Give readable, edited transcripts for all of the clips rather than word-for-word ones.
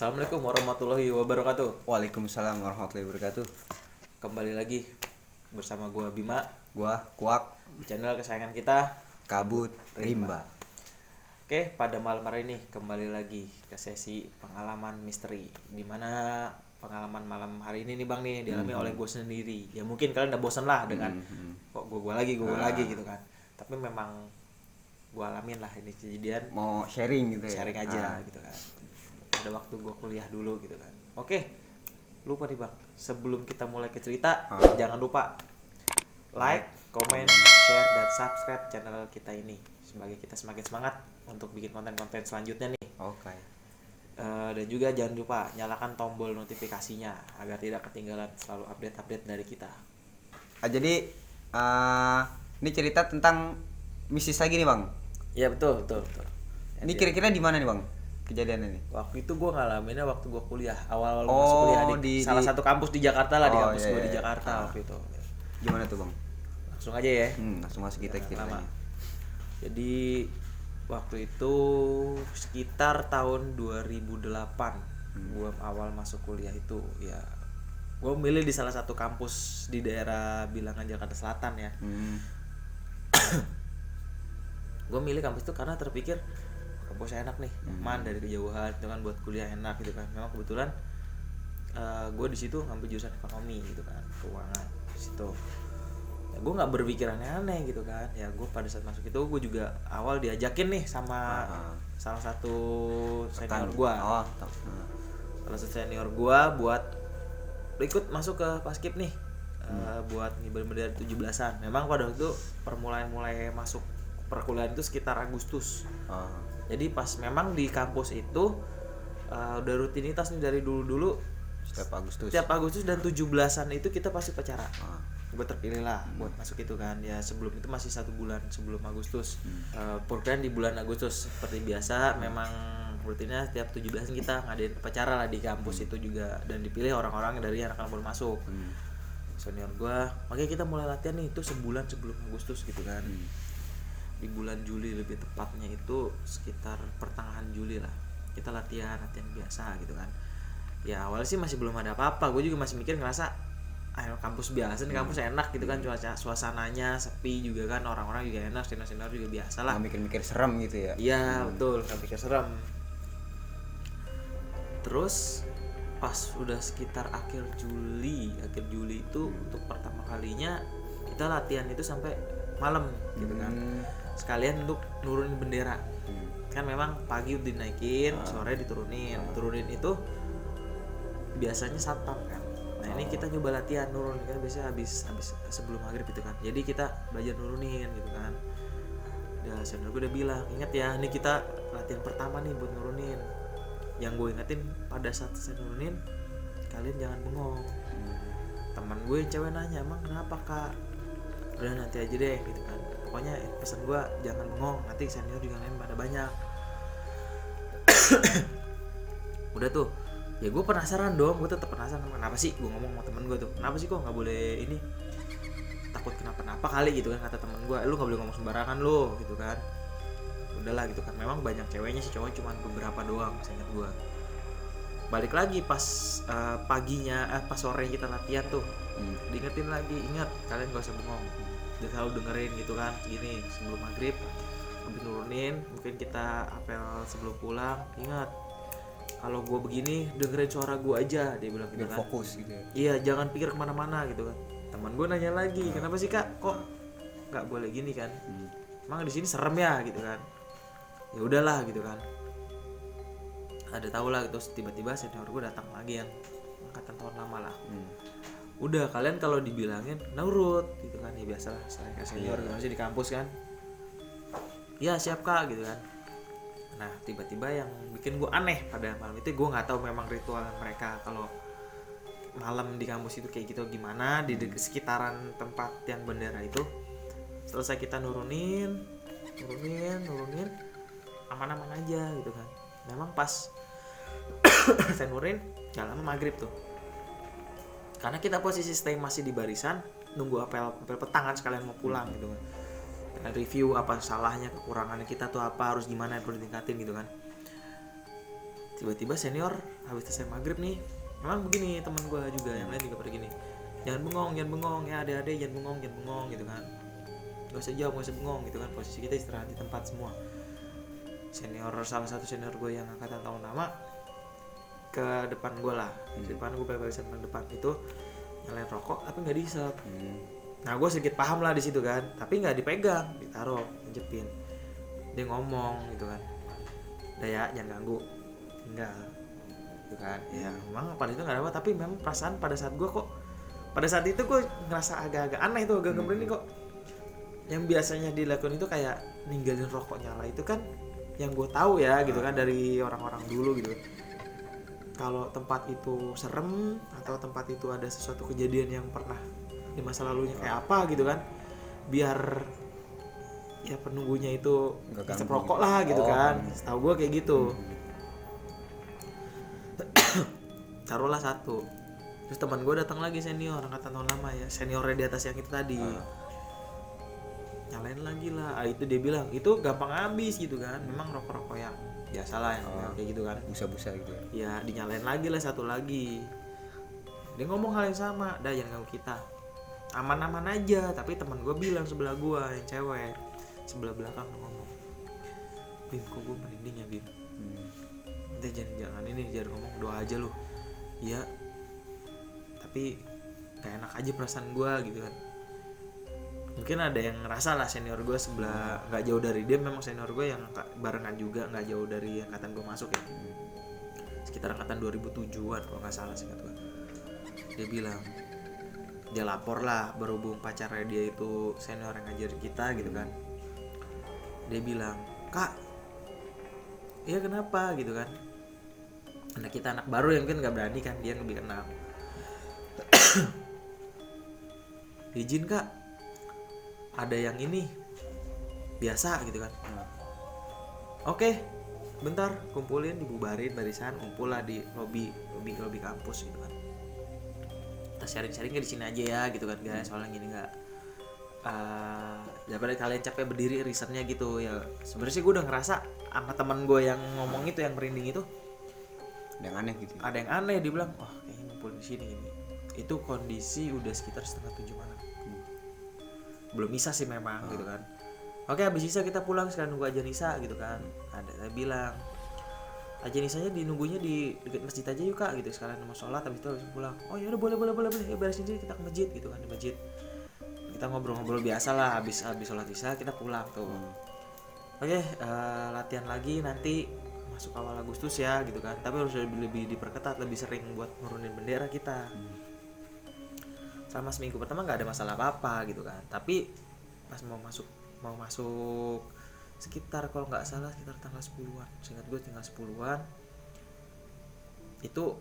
Assalamualaikum warahmatullahi wabarakatuh. Waalaikumsalam warahmatullahi wabarakatuh. Kembali lagi bersama gua Bima, Gua Kuak di channel kesayangan kita. Kabut Rimba. Oke, pada malam hari ini kembali lagi ke sesi pengalaman misteri, dimana pengalaman malam hari ini nih Bang nih dialami oleh gue sendiri. Ya mungkin kalian udah bosan lah dengan kok gue lagi gitu kan. Tapi memang gue alamin lah ini kejadian, Mau sharing gitu ya. sharing aja gitu kan. Ada waktu gue kuliah dulu gitu kan. Oke, lupa nih Bang, sebelum kita mulai ke cerita, jangan lupa like, comment, share, dan subscribe channel kita ini sebagai kita semakin semangat untuk bikin konten-konten selanjutnya nih. Oke. Dan juga jangan lupa nyalakan tombol notifikasinya agar tidak ketinggalan selalu update-update dari kita. Jadi ini cerita tentang mistis lagi nih, Bang. Iya betul. Ini kira-kira di mana nih, Bang? Kejadian ini. Waktu itu gue ngalaminnya waktu gue kuliah, awal-awal masuk kuliah di salah satu kampus di Jakarta lah, di kampus gue di Jakarta waktu itu. Gimana tuh, Bang? Langsung aja ya. Langsung masuk kita ceritanya. Jadi waktu itu sekitar tahun 2008 gue awal masuk kuliah itu ya, gue milih di salah satu kampus di daerah Bilangan Jakarta Selatan ya. Gue milih kampus itu karena terpikir kampusnya enak nih, nyaman dari kejauhan itu kan, buat kuliah enak gitu kan. Memang kebetulan gue di situ ngambil jurusan ekonomi gitu kan, keuangan di situ. Ya, gue nggak berpikir aneh-aneh gitu kan. Ya gue pada saat masuk itu gue juga awal diajakin nih sama salah satu senior gue. Salah satu senior gue buat ikut masuk ke Paskib nih, buat ngibar bendera 17-an. Memang pada waktu itu mulai masuk perkuliahan itu sekitar Agustus. Jadi pas memang di kampus itu udah rutinitas nih dari dulu Setiap Agustus dan 17-an itu kita pasti upacara. Gue terpilih lah buat masuk itu kan. Ya sebelum itu masih 1 bulan sebelum Agustus. Perkuliahan di bulan Agustus seperti biasa. Memang rutinnya setiap 17-an kita ngadain upacara lah di kampus itu juga, dan dipilih orang-orang dari anak baru masuk. Senior gue, makanya kita mulai latihan nih itu sebulan sebelum Agustus gitu kan. Di bulan Juli lebih tepatnya, itu sekitar pertengahan Juli lah kita latihan biasa gitu kan. Ya awalnya sih masih belum ada apa-apa, gue juga masih mikir ngerasa ayo kampus biasa nih, kampus enak gitu kan, cuaca suasananya sepi juga kan, orang-orang juga enak, senior juga biasa lah. Nggak mikir-mikir serem gitu ya. Iya betul, nggak mikir serem. Terus pas udah sekitar akhir Juli itu untuk pertama kalinya kita latihan itu sampai malam gitu kan, sekalian untuk nurunin bendera. Kan memang pagi udah dinaikin, sore diturunin itu biasanya satpam kan. Nah ini kita coba latihan nurun kan, biasanya habis sebelum maghrib gitu kan, jadi kita belajar nurunin gitu kan. Udah senior gue udah bilang, ingat ya ini kita latihan pertama nih buat nurunin. Yang gue ingetin pada saat saya nurunin, kalian jangan bengong. Teman gue cewek nanya, emang kenapa kak? Udah nanti aja deh gitu kan, pokoknya pesan gue jangan bengong, nanti senior juga lain pada banyak. Udah tuh ya gue penasaran dong, gue tetap penasaran kenapa sih, gue ngomong sama temen gue tuh, kenapa sih kok nggak boleh ini, takut kenapa-napa kali gitu kan, kata temen gue, lu nggak boleh ngomong sembarangan lo gitu kan. Udahlah gitu kan, memang banyak ceweknya sih, cowok cuma beberapa doang, saya ingat gue. Balik lagi pas pas sore kita latihan tuh, diingetin lagi, ingat kalian gak usah bengong, udah selalu dengerin gitu kan, gini sebelum maghrib habis nurunin mungkin kita apel sebelum pulang, ingat kalau gue begini dengerin suara gue aja, dia bilang gitu kan, fokus gitu ya. iya jangan pikir kemana-mana gitu kan. Teman gue nanya lagi, kenapa sih kak kok nggak boleh gini kan, emang di sini serem ya gitu kan. Ya udahlah gitu kan, ada tau lah. Terus tiba-tiba senior gue datang lagi yang angkatan tahun lama lah. Udah kalian kalau dibilangin nurut gitu kan, ya biasalah senior masih di kampus kan. Ya siap kak gitu kan. Nah tiba-tiba yang bikin gue aneh pada malam itu, gue nggak tahu memang ritual mereka kalau malam di kampus itu kayak gitu gimana, di sekitaran tempat yang bendera itu. Selesai kita nurunin aman-aman aja gitu kan. Memang pas saya nurunin gak lama maghrib tuh, karena kita posisi stay masih di barisan nunggu apel petang kan, sekalian mau pulang gitu kan, review apa salahnya, kekurangannya kita tuh apa, harus gimana yang perlu ditingkatin gitu kan. Tiba-tiba senior habis selesai maghrib nih, memang begini teman gue juga yang lain juga pada gini, jangan bengong ya adik-adik, jangan bengong gitu kan, nggak usah jawab, nggak usah bengong gitu kan, posisi kita istirahat di tempat semua. Salah satu senior gue yang angkatan tahun lama ke depan gue lah, di depan gue barisan depan itu nyalain rokok tapi nggak dihisap. Nah gue sedikit paham lah di situ kan, tapi nggak dipegang, ditaruh, jepin. Dia ngomong gitu kan, udah ya jangan ganggu, tinggal gitu kan. Ya memang pada itu nggak ada apa, tapi memang perasaan pada saat itu gue ngerasa agak-agak aneh tuh, agak merinding kok. Yang biasanya dilakukan itu kayak ninggalin rokok nyala itu kan yang gue tahu ya gitu kan dari orang-orang dulu gitu. Kalau tempat itu serem atau tempat itu ada sesuatu kejadian yang pernah di masa lalunya kayak apa gitu kan, biar ya penunggunya itu isep rokok lah gitu kan. Setahu gue kayak gitu. Taruhlah satu, terus teman gue datang lagi senior angkatan tahun lama ya, seniornya di atas yang itu tadi, nyalain lagi lah. Itu dia bilang itu gampang habis gitu kan, memang rokok-rokok yang biasa lah yang kayak gitu kan, busa-busa gitu ya dinyalain lagi lah satu lagi. Dia ngomong hal yang sama, dah jangan ganggu kita, aman-aman aja. Tapi teman gue bilang sebelah gue yang cewek sebelah belakang ngomong, Bim kok gue merinding ya Bim, udah jangan ngomong, doa aja lu. Iya tapi gak enak aja perasaan gue gitu kan. Mungkin ada yang ngerasa lah senior gue sebelah gak jauh dari dia, memang senior gue yang barengan juga gak jauh dari angkatan gue masuk ya, sekitar angkatan 2007an kalau gak salah seingat gue. Dia bilang dia lapor lah, berhubung pacarnya dia itu senior yang ngajar kita gitu kan. Dia bilang, kak iya kenapa gitu kan, anak kita anak baru yang mungkin gak berani kan, dia lebih kenal. Izin kak, ada yang ini biasa gitu kan. Oke, bentar, kumpulin, dibubarin barisan, kumpul lah di lobby kampus gitu kan. Kita sharing-sharing di sini aja ya gitu kan guys, soalnya gini nggak daripada kalian capek berdiri risetnya gitu ya. Sebenarnya sih gue udah ngerasa sama teman gue yang ngomong itu, yang merinding itu, ada yang aneh gitu. Ada yang aneh, dia bilang, wah kayaknya ngumpul di sini gini. Itu kondisi udah sekitar 6:30 malam. Belum isa sih memang gitu kan. Oke, habis isa kita pulang, sekarang nunggu ajan isa gitu kan. Ada saya bilang, ajan isanya dinunggunya di dekat masjid aja yuk kak gitu, sekalian mau sholat habis itu langsung pulang. Oh ya udah boleh ya beresin diri, kita ke masjid gitu kan. Di masjid kita ngobrol-ngobrol biasa lah, habis sholat isya kita pulang tuh. Oke, latihan lagi nanti masuk awal Agustus ya gitu kan, tapi harus lebih diperketat, lebih sering buat nurunin bendera kita. Selama seminggu pertama nggak ada masalah apa-apa gitu kan, tapi pas mau masuk sekitar kalau nggak salah sekitar tanggal 10-an, seingat gue tanggal 10-an itu,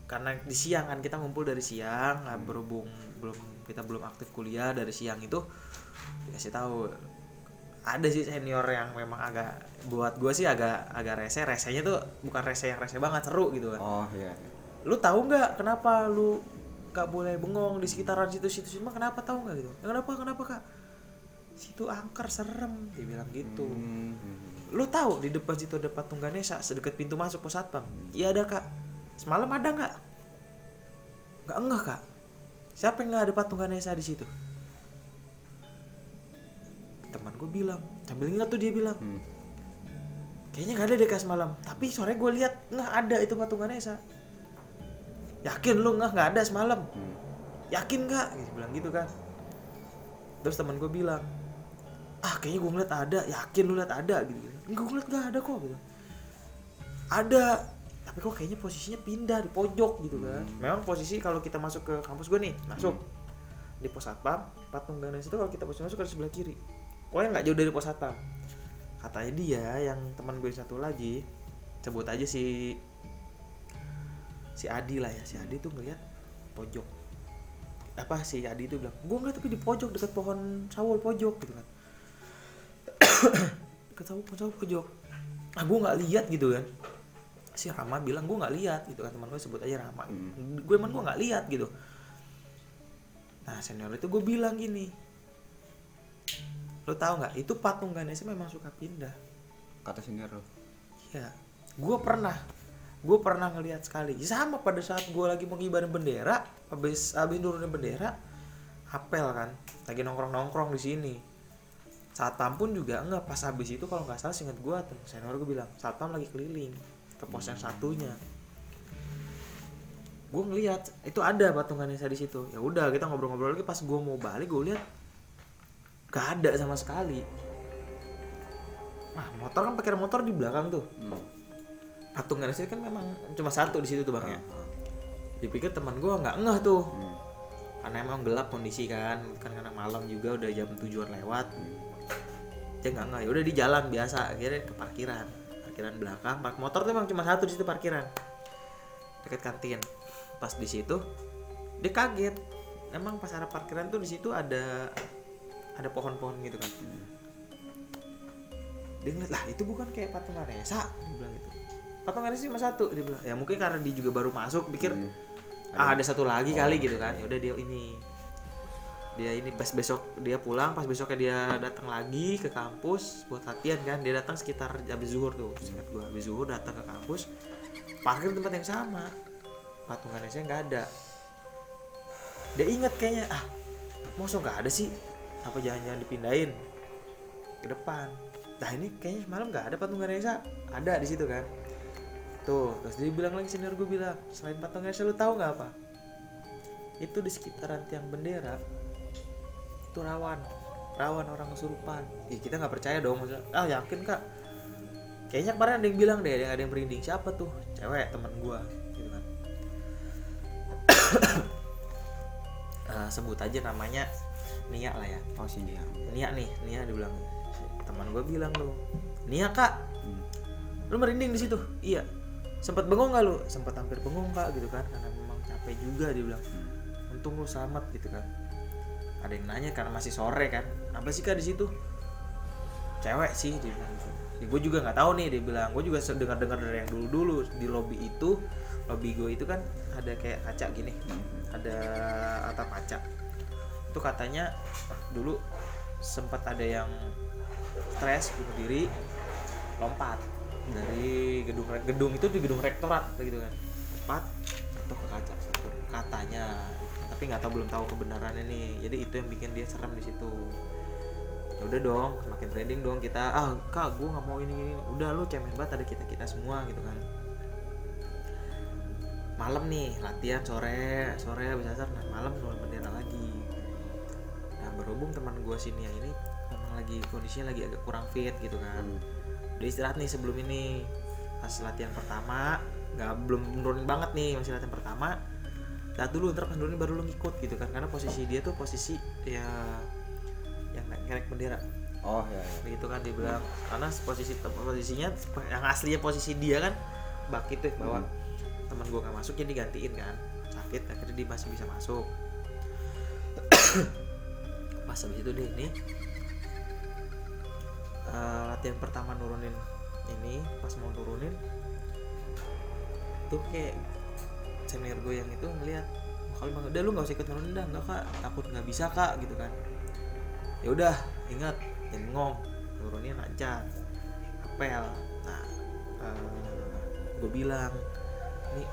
karena di siang kan kita ngumpul dari siang, berhubung kita belum aktif kuliah, dari siang itu dikasih tahu ada sih senior yang memang agak, buat gue sih agak resenya tuh bukan rese yang rese banget, seru gitu kan. Oh iya. Lu tahu nggak kenapa lu nggak boleh bengong di sekitaran situ mah, kenapa tahu nggak gitu? Kenapa kak? Situ angker, serem, dia bilang gitu. Lu tahu di depan situ ada patung Ganesha sedekat pintu masuk pos satpam? Iya ada kak. Semalam ada nggak? Nggak enggak kak. Siapa yang nggak ada patung Ganesha di situ? Teman gue bilang, sambil ingat tuh dia bilang, kayaknya nggak ada deh kak semalam. Tapi sore gue lihat nggak ada itu patung Ganesha. Yakin lu nggak ada semalam? Yakin nggak? Gitu, bilang gitu kan. Terus teman gue bilang, kayaknya gue ngeliat ada. Yakin lu lihat ada? Gitu. Enggak, gue ngeliat nggak ada kok. Gitu. Ada, tapi kok kayaknya posisinya pindah di pojok gitu kan. Memang posisi kalau kita masuk ke kampus gue nih, masuk di pos satpam, patung Ganesha itu kalau kita masuk ke sebelah kiri. Pokoknya nggak jauh dari pos satpam. Katanya dia, yang teman gue satu lagi, sebut aja si Adi lah ya, si Adi tuh ngeliat pojok. Si Adi tuh bilang, gue ngeliat tapi di pojok dekat pohon sawul pojok gitu kan. Dekat pohon sawul pojok. Gue nggak lihat gitu kan. Si Rama bilang gue nggak lihat gitu kan, teman gue sebut aja Rama. Gue nggak lihat gitu. Nah senior itu gue bilang gini, lo tahu nggak, itu patung Ganesha memang suka pindah. Kata senior lo? Iya, gue pernah gue pernah ngelihat sekali sama pada saat gue lagi mau ngibarin bendera, habis nurunin bendera, apel kan, lagi nongkrong di sini. Satpam pun juga enggak, pas habis itu kalau nggak salah seingat gue, senior gue bilang satpam lagi keliling ke pos yang satunya. Gue ngelihat itu ada patungan Nesa di situ. Ya udah kita ngobrol-ngobrol lagi, pas gue mau balik gue lihat gak ada sama sekali. Nah motor kan parkir motor di belakang tuh. Patungan Nesa kan memang cuma satu di situ tuh bang ya. Dipikir teman gue nggak ngeh tuh. Karena emang gelap kondisi kan karena malam juga udah jam 7-an lewat. Dia nggak ngeh, ya udah di jalan biasa, akhirnya ke parkiran belakang. Park motor tuh emang cuma satu di situ parkiran, dekat kantin. Pas di situ dia kaget, emang pas arah parkiran tuh di situ ada pohon-pohon gitu kan. Dia ngeliat, lah itu bukan kayak patungan Nesa, dia bilang gitu. Patungan Nesa cuma satu, dia bilang. Ya mungkin karena dia juga baru masuk, pikir ada satu lagi kali gitu kan. Ya udah dia ini pas besok dia pulang, pas besoknya dia datang lagi ke kampus buat latihan kan. Dia datang sekitar habis zuhur tuh, ingat gua, habis zuhur datang ke kampus, parkir tempat yang sama, patungan Nesa nggak ada. Dia ingat kayaknya, masa nggak ada sih, apa jangan dipindahin ke depan. Nah ini kayaknya semalam nggak ada patungan Nesa, ada di situ kan. Tuh, terus dia bilang lagi, senior gue bilang, selain patungan Nesa lu tahu nggak apa? Itu di sekitaran tiang bendera itu rawan orang kesurupan. Kita nggak percaya dong, maksudnya, yakin kak? Kayaknya kemarin ada yang bilang deh, ada yang merinding. Siapa tuh? Cewek teman gue, gitu kan. Sebut aja namanya Nia lah ya. Oh si Nia. Nia dibilang, teman gue bilang tuh, Nia kak, lu merinding di situ? Iya. Sempet bengong nggak lu? Sempet hampir bengong kak, gitu kan, karena memang capek juga, dia bilang. Untung lu selamat gitu kan. Ada yang nanya karena masih sore kan, apa sih kak di situ? Cewek sih, dia bilang gitu. Ya, gue juga nggak tahu nih, dia bilang. Gue juga dengar dari yang dulu di lobby gue itu kan ada kayak kaca gini, ada atap kaca. Itu katanya dulu sempat ada yang stres bunuh diri, lompat dari gedung itu, di gedung rektorat gitu kan, lompat atau ke kaca katanya. Tapi nggak tahu, belum tahu kebenarannya nih. Jadi itu yang bikin dia serem di situ. Ya udah dong, makin trending dong kita. Kak, gue nggak mau ini. Udah lu cemen banget, ada kita semua gitu kan. Malam nih latihan sore habis asar. Nah malam nurunin bendera lagi. Nah berhubung teman gue sini ini memang lagi kondisinya lagi agak kurang fit gitu kan. Udah istirahat nih sebelum ini. Pas latihan pertama belum nurunin banget nih, masih latihan pertama. Lihat dulu, ntar pas nurunin baru lu ngikut gitu kan. Karena posisi dia tuh posisi ya yang ngerek bendera. Oh ya. Begitu kan dia bilang. Karena posisinya yang aslinya posisi dia kan bak itu bahwa teman gue nggak masuk, jadi digantiin kan. Sakit akhirnya dia masih bisa masuk. Pas habis itu deh nih latihan pertama nurunin ini, pas mau nurunin tuh kayak senior gue yang itu ngeliat, kalau bang udah lu nggak usah ikut nurunin dah, nggak kak, takut nggak bisa kak gitu kan. Ya udah, ingat jangan ngong, nurunin lancar, apel. Nah gue bilang nih,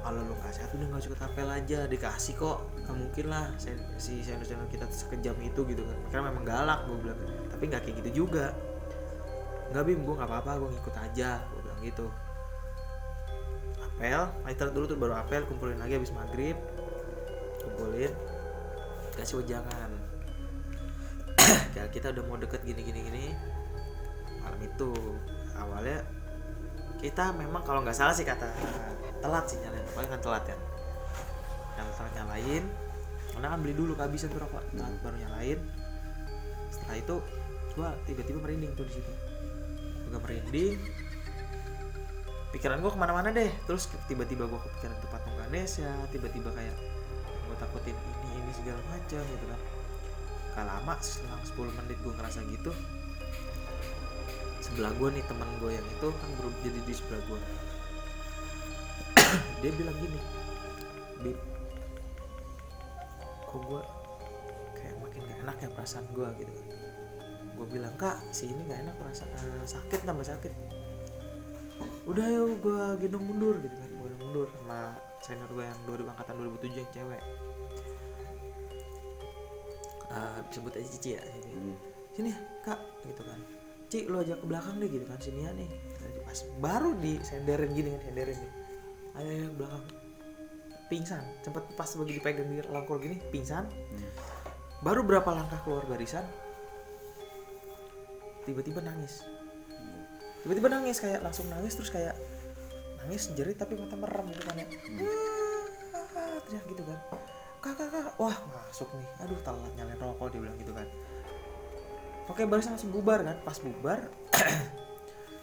kalau lu nggak sehat udah nggak usah ikut apel aja, dikasih kok, nggak mungkin lah si senior kita sekejam itu gitu kan. Karena memang galak, gue bilang, tapi nggak kayak gitu juga. Nggak Bim, gue nggak apa-apa, gue ngikut aja, gue bilang gitu. Apel, istirahat dulu tuh baru apel, kumpulin lagi habis maghrib, kumpulin, kasih wejangan. Kita udah mau deket gini. Malam itu awalnya kita memang kalau nggak salah sih kata telat sih nyalain, paling kan telat ya. Telat nyalain, karena kan beli dulu kehabisan tuh rokok, baru nyalain. Setelah itu gua tiba-tiba merinding tuh di situ. Gua merinding, pikiran gue kemana-mana deh. Terus tiba-tiba gue kepikiran tempat patungan Nesa, tiba-tiba kayak gue takutin ini segala macam gitu kan. Gak lama, selang 10 menit gue ngerasa gitu, sebelah gue nih teman gue yang itu kan berubah jadi di sebelah gue. Dia bilang gini, Bib, kok gue kayak makin gak enak ya perasaan gue gitu kan. Gue bilang, kak, si ini gak enak perasaan, sakit tambah sakit. udah yuk gue gendong mundur gitu kan, gue gendong mundur sama senior gue yang 2000 angkatan 2007 yang cewek. Sebut aja Cici ya, sini kak gitu kan, Ci lo ajak ke belakang deh gitu kan, sini ya nih. Pas baru disenderin gini kan, senderin nih, ayo ke belakang, pingsan, sempet pas lagi dipegang di langkor gini pingsan. Baru berapa langkah keluar barisan tiba-tiba nangis, kayak langsung nangis, terus kayak nangis jerit tapi mata merem gitu kan ya, teriak gitu kan, kakak, wah masuk nih, aduh telat nyalain rokok dia bilang gitu kan. Oke, barisan langsung bubar kan. Pas bubar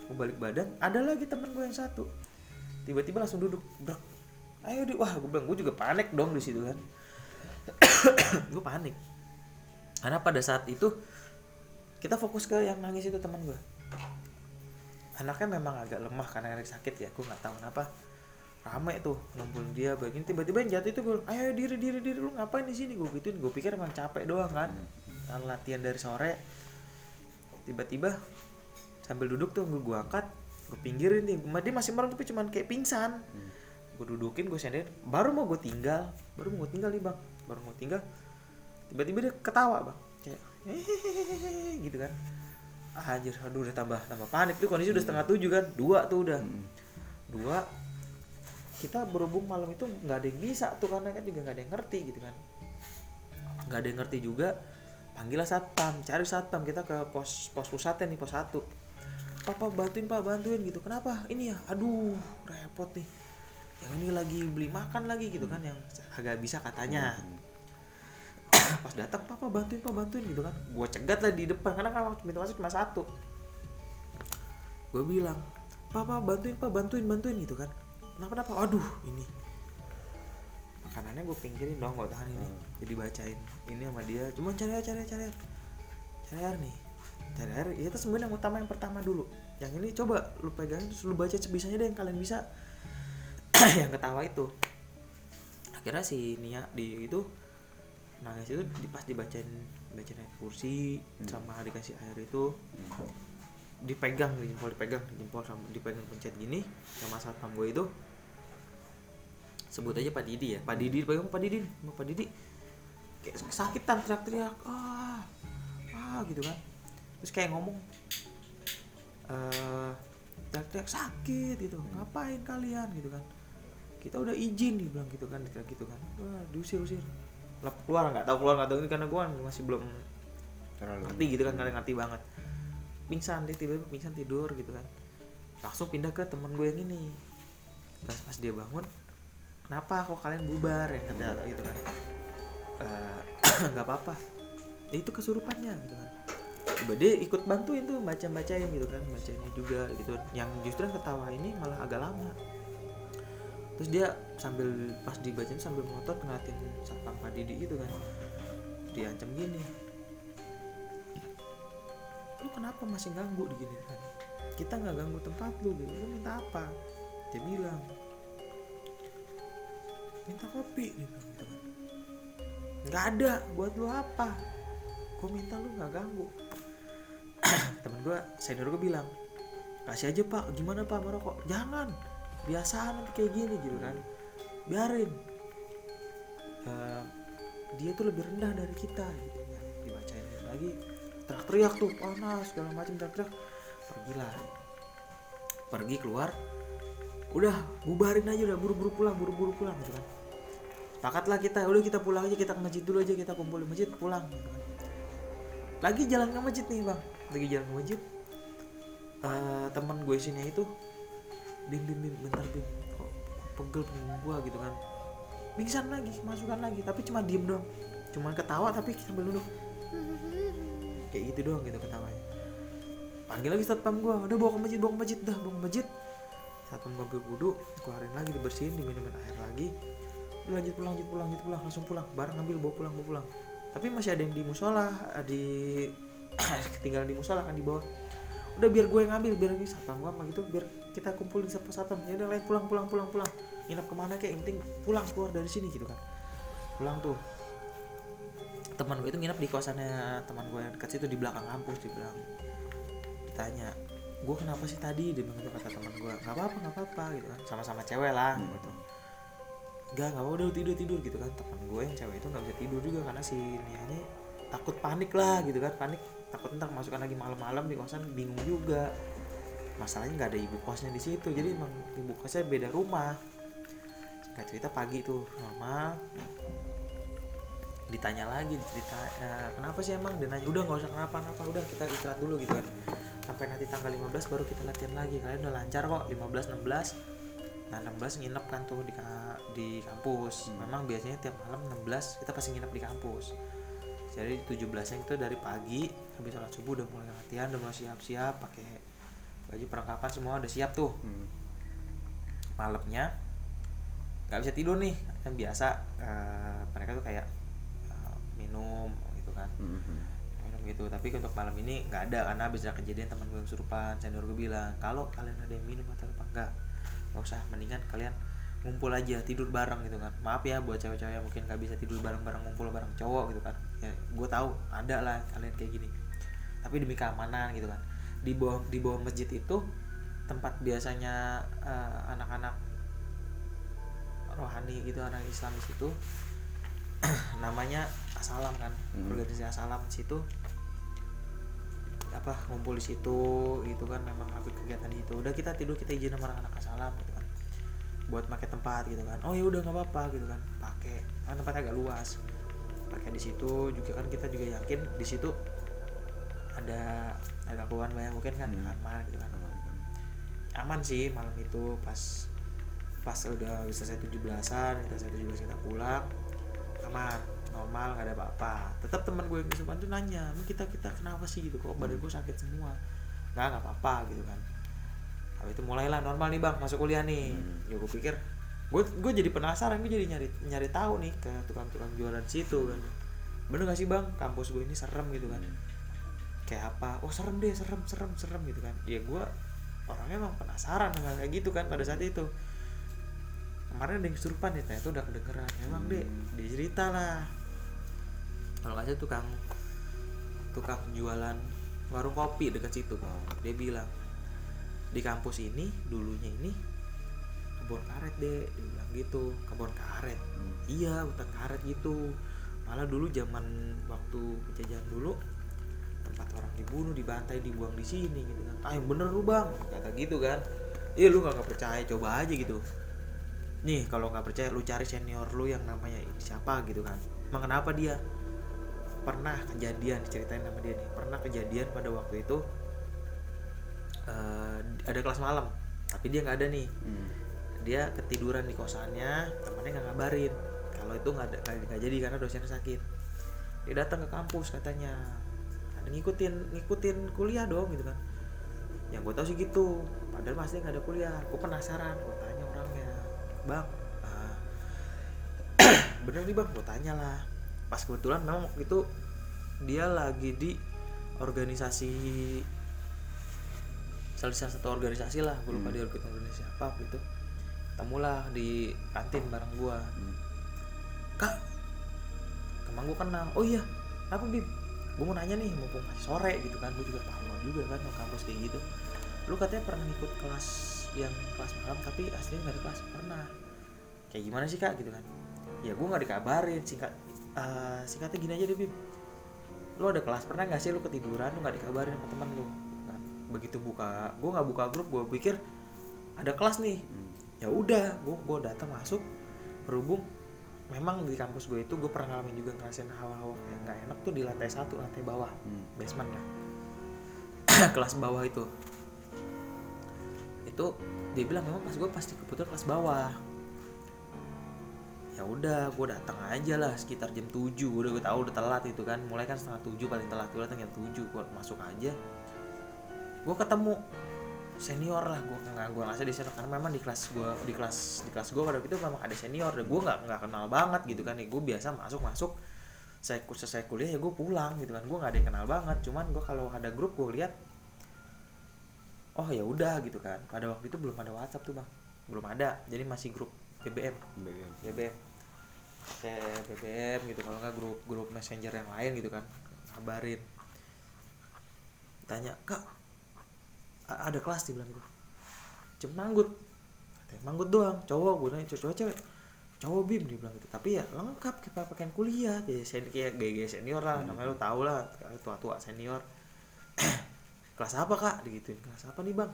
gue balik badan, ada lagi temen gue yang satu tiba-tiba langsung duduk, brak, ayo wah gue bilang, gue juga panik dong di situ kan. Gue panik karena pada saat itu kita fokus ke yang nangis itu teman gue. Anaknya memang agak lemah karena sakit ya, gue nggak tahu kenapa. Rame tuh ngumpulin dia begini, tiba-tiba yang jatuh itu gue, ayo diri lu ngapain di sini, gue gituin. Gue pikir emang capek doang kan, latihan dari sore. Tiba-tiba sambil duduk tuh gue angkat, gue pinggirin nih, dia masih merem tapi cuman kayak pingsan. Gue dudukin, gue senderin, baru mau gue tinggal nih bang, tiba-tiba dia ketawa bang, kayak gitu kan. Anjir, aduh udah tambah panik tuh, kondisi udah 6:30 kan, 2 tuh udah 2. Kita berhubung malam itu nggak ada yang bisa tuh, karena kan juga nggak ada yang ngerti gitu kan, nggak ada yang ngerti juga. Panggillah satpam, cari satpam, kita ke pos pusatnya nih, pos 1. Pak bantuin gitu. Kenapa ini ya, aduh repot nih, yang ini lagi beli makan lagi gitu kan, yang agak bisa katanya. Pas datang, Pak bantuin gitu kan, gue cegat lah di depan karena kan pintu masuk cuma 1. Gue bilang, Pak bantuin gitu kan. Kenapa? Aduh ini makanannya gue pinggirin dong, gue tahan ini, jadi bacain ini sama dia, cuma cari air nih, cari air. Itu sebenarnya yang utama, yang pertama dulu, yang ini coba lu pegangin terus lu baca sebisanya deh yang kalian bisa. Yang ketawa itu akhirnya si Nia di itu nangis itu pas dibacain ayat kursi sama dikasih air itu, dipegang jempol sama dipegang pencet gini sama satpam gue itu, sebut aja Pak Didi ya, Pak Didi kayak kesakitan, teriak-teriak gitu kan. Terus kayak ngomong teriak-teriak sakit gitu, ngapain kalian gitu kan, kita udah izin dibilang gitu kan, diusir keluar, nggak tahu ini karena gue masih belum ngerti gitu kan, nggak ngerti banget. Pingsan, dia tiba-tiba pingsan tidur gitu kan. Langsung pindah ke teman gue yang ini. Pas dia bangun, kenapa kok kalian bubar ya kata gitu kan. Nggak apa-apa, itu kesurupannya gitu kan. Coba dia ikut bantuin tuh, bacain gitu kan, bacainnya juga gitu. Yang justru yang ketawa ini malah agak lama. Terus dia sambil pas dibacain sambil ngotot ngeliatin satpam Pak Didi gitu kan, diancam gini, lu kenapa masih ganggu di gini kan, kita nggak ganggu tempat lu gitu, lu minta apa? Dia bilang minta kopi gitu kan, nggak ada, buat lu apa, gue minta lu nggak ganggu. Temen gue, senior gue bilang, kasih aja Pak, gimana Pak merokok, jangan, biasaan nanti kayak gini gitu kan, biarin, dia tuh lebih rendah dari kita gitu kan. Dibacain lagi, teriak-teriak tuh, panas segala macam, teriak-teriak. Pergi keluar, udah bubarin aja, udah buru-buru pulang gitu kan. Sepakatlah kita pulang aja, kita ke masjid dulu aja, kita kumpul di masjid, pulang gitu kan. Lagi jalan ke masjid nih bang, teman gue sini itu, bim bentar bim, kok pegel punggung gua gitu kan, pingsan lagi, masukkan lagi, tapi cuma diem doang, cuma ketawa tapi sambil duduk kayak gitu doang gitu ketawanya. Panggil lagi satpam gua, udah bawa ke masjid, satpam gua wudhu, keluarin lagi, dibersihin, diminumin air lagi, lanjut pulang, langsung pulang, barang ambil bawa pulang. Tapi masih ada yang di musola, ketinggalan di musola kan di bawah. Udah biar gue yang ngambil, biar ini satpam gua gitu, biar kita kumpulin satpam. Ya udah, lain pulang. Nginap kemana kayak, yang penting pulang, keluar dari sini gitu kan. Pulang tuh. Teman gue itu nginap di kosannya teman gue yang dekat situ di belakang kampus, dibilang. Ditanya, gue kenapa sih tadi, dia bilang gitu, kata teman gue. Nggak apa-apa gitu kan, sama-sama cewek lah gitu. Nggak apa, udah tidur gitu kan. Teman gue yang cewek itu nggak bisa tidur juga karena si Nianya takut, panik lah gitu kan, panik takut ntar masukkan lagi malam-malam di kosan, bingung juga. Masalahnya nggak ada ibu kosnya di situ, jadi emang ibu kosnya beda rumah. Singkat cerita pagi tuh normal, ditanya lagi, kenapa sih emang, dia nanya, udah nggak usah kenapa udah kita istirahat dulu gitu kan, sampai nanti tanggal 15 baru kita latihan lagi, kalian udah lancar kok 15 16. Nah 16 nginep kan tuh di kampus. Memang biasanya tiap malam 16 kita pasti nginep di kampus. Jadi 17-nya itu dari pagi habis sholat subuh udah mulai latihan, udah mulai siap-siap, pakai baju perlengkapan semua udah siap tuh. Malamnya nggak bisa tidur nih, yang biasa mereka tuh kayak minum gitu kan, minum gitu. Tapi untuk malam ini nggak ada karena habis ada kejadian teman gue yang kesurupan. Senior gue bilang kalau kalian ada yang minum atau apa nggak usah, mendingan kalian ngumpul aja tidur bareng gitu kan. Maaf ya buat cewek-cewek yang mungkin nggak bisa tidur bareng-bareng, ngumpul bareng cowok gitu kan ya, gue tahu ada lah kalian kayak gini, tapi demi keamanan gitu kan. Di bawah masjid itu tempat biasanya anak-anak rohani gitu, anak Islam di situ namanya Asalam kan, organisasi Asalam di situ apa, ngumpul di situ gitu kan, memang aku kegiatan di situ. Udah kita tidur, kita izin sama anak Asalam gitu kan buat pakai tempat gitu kan. Oh ya udah nggak apa-apa gitu kan, pakai kan tempatnya agak luas, pakai di situ juga kan. Kita juga yakin di situ ada gangguan banyak mungkin kan, aman gitu kan. Aman sih malam itu. Pas udah selesai 17-an, kita pulang aman, normal, nggak ada apa-apa. Tetap teman gue yang kesurupan tuh nanya, kita kenapa sih gitu, kok badan gue sakit semua. Nggak apa-apa gitu kan. Habis itu mulailah normal nih bang, masuk kuliah nih. Ya gue pikir, gue jadi penasaran, gue jadi nyari tahu nih ke tukang-tukang jualan situ kan, bener nggak sih bang kampus gue ini serem gitu kan. Kayak apa? Oh serem deh, serem gitu kan. Ya gue orangnya emang penasaran sama kayak gitu kan pada saat itu. Kemarin ada yang kesurupan ya, ternyata udah kedengeran. Emang deh, dia cerita lah. Kalau nggak salah tukang jualan warung kopi dekat situ. Dia bilang di kampus ini dulunya ini kebun karet deh, dia bilang gitu. Kebun karet, iya hutan karet gitu. Malah dulu zaman waktu penjajahan dulu tempat orang dibunuh, dibantai, dibuang di sini gitu kan. Ah yang bener lu bang, kata gitu kan. Iya lu nggak percaya, coba aja gitu. Nih kalau nggak percaya lu cari senior lu yang namanya siapa gitu kan. Emang kenapa dia? Pernah kejadian, diceritain sama dia nih. Pernah kejadian pada waktu itu ada kelas malam, tapi dia nggak ada nih. Dia ketiduran di kosannya, temannya nggak ngabarin kalau itu nggak jadi karena dosennya sakit. Dia datang ke kampus katanya, ada ngikutin kuliah dong gitu kan. Yang gue tahu sih gitu, padahal masih nggak ada kuliah. Gue penasaran, gue tanya orangnya, bang bener nih bang, gue tanya lah. Pas kebetulan memang waktu itu dia lagi di organisasi, salah satu organisasi lah, gue lupa dia organisasi apa gitu. Temulah di kantin bareng gue. Kak, kemang gue kenal. Oh iya, apa Bim? Gue mau nanya nih, mumpung masih sore gitu kan, gue juga parno juga kan mau kampus kayak gitu. Lu katanya pernah ngikut kelas yang kelas malam tapi aslinya nggak ada kelas. Pernah. Kayak gimana sih kak gitu kan? Ya gue nggak dikabarin. Singkatnya gini aja deh Bim, lu ada kelas pernah nggak sih lu ketiduran, lu nggak dikabarin sama teman lu kan? Begitu gue nggak buka grup, gue pikir ada kelas nih. Ya udah, gue datang masuk, berhubung memang di kampus gue itu gue pernah ngalamin juga, ngerasain hawa-hawa yang nggak enak tuh di lantai 1, lantai bawah, basement lah. Kelas bawah itu dia bilang memang kelas gue pasti kebetulan kelas bawah. Ya udah, gue datang aja lah sekitar jam 7. Udah gue tahu udah telat itu kan, mulai kan setengah 7 paling telat. Gue datang jam 7, gue masuk aja. Gue ketemu senior lah, gue nggak di senior karena memang di kelas gue pada itu memang ada senior. Dan gue nggak kenal banget gitu kan. Gue biasa masuk selesai kuliah ya gue pulang gitu kan. Gue nggak ada yang kenal banget. Cuman gue kalau ada grup gue lihat, oh ya udah gitu kan. Pada waktu itu belum ada WhatsApp tuh bang, belum ada. Jadi masih grup BBM. Kayak BBM gitu, kalau nggak grup messenger yang lain gitu kan, kabarin. Tanya, kak ada kelas dibilang gitu. Cuma manggut doang, cowok. Gue nanya cowok cewek, cowok Bim dibilang gitu. Tapi ya lengkap kita pakaian kuliah, kayak gaya senior lah, namanya lo tau lah, tua senior. Kelas apa kak digituin, kelas apa nih bang,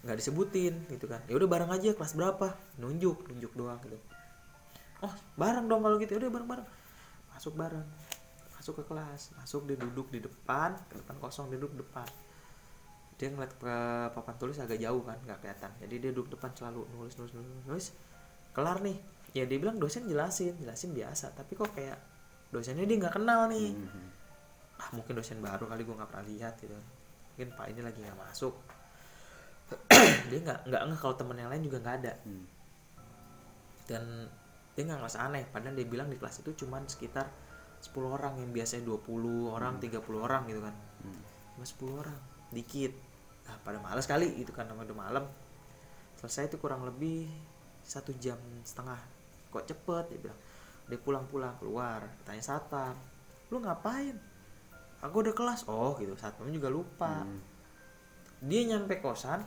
nggak disebutin gitu kan. Ya udah bareng aja, kelas berapa, nunjuk doang gitu. Oh bareng dong kalau gitu, udah bareng masuk ke kelas, dia duduk di depan kosong, dia duduk depan. Dia ngeliat ke papan tulis agak jauh kan, nggak kelihatan, jadi dia duduk depan selalu nulis. Kelar nih, ya dia bilang dosen jelasin biasa, tapi kok kayak dosennya dia nggak kenal nih. Mungkin dosen baru kali, gue nggak pernah lihat gitu. Mungkin pak ini lagi nggak masuk. Dia nggak kalau temen yang lain juga nggak ada. Dan dia nggak ngerasa aneh, padahal dia bilang di kelas itu cuman sekitar 10 orang, yang biasanya 20 orang 30 orang gitu kan. Cuma 10 orang, dikit. Nah, pada malas kali gitu kan, namanya udah malam. Selesai itu kurang lebih 1,5 jam. Kok cepet, dia bilang. Dia pulang keluar, tanya satpam, lu ngapain? Aku udah kelas. Oh gitu, satpam juga lupa. Dia nyampe kosan,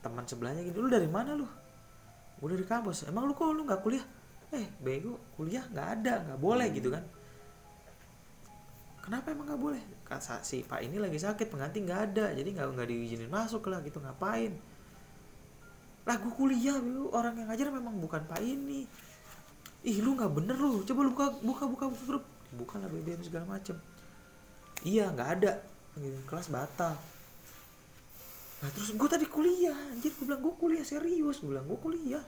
teman sebelahnya gitu, lu dari mana lu? Gue dari kampus. Emang lu kok lu nggak kuliah? Bego, kuliah nggak boleh gitu kan. Kenapa emang nggak boleh? Si pak ini lagi sakit, pengganti nggak ada, jadi nggak diizinin masuk lah gitu. Ngapain? Lah gue kuliah, bego. Orang yang ngajar memang bukan pak ini. Ih lu nggak bener lu, coba lu buka grup, buka lah BBM segala macem. Iya nggak ada, kelas batal. Nah terus gue tadi kuliah, anjir, gue bilang gue kuliah serius, gue bilang gue kuliah.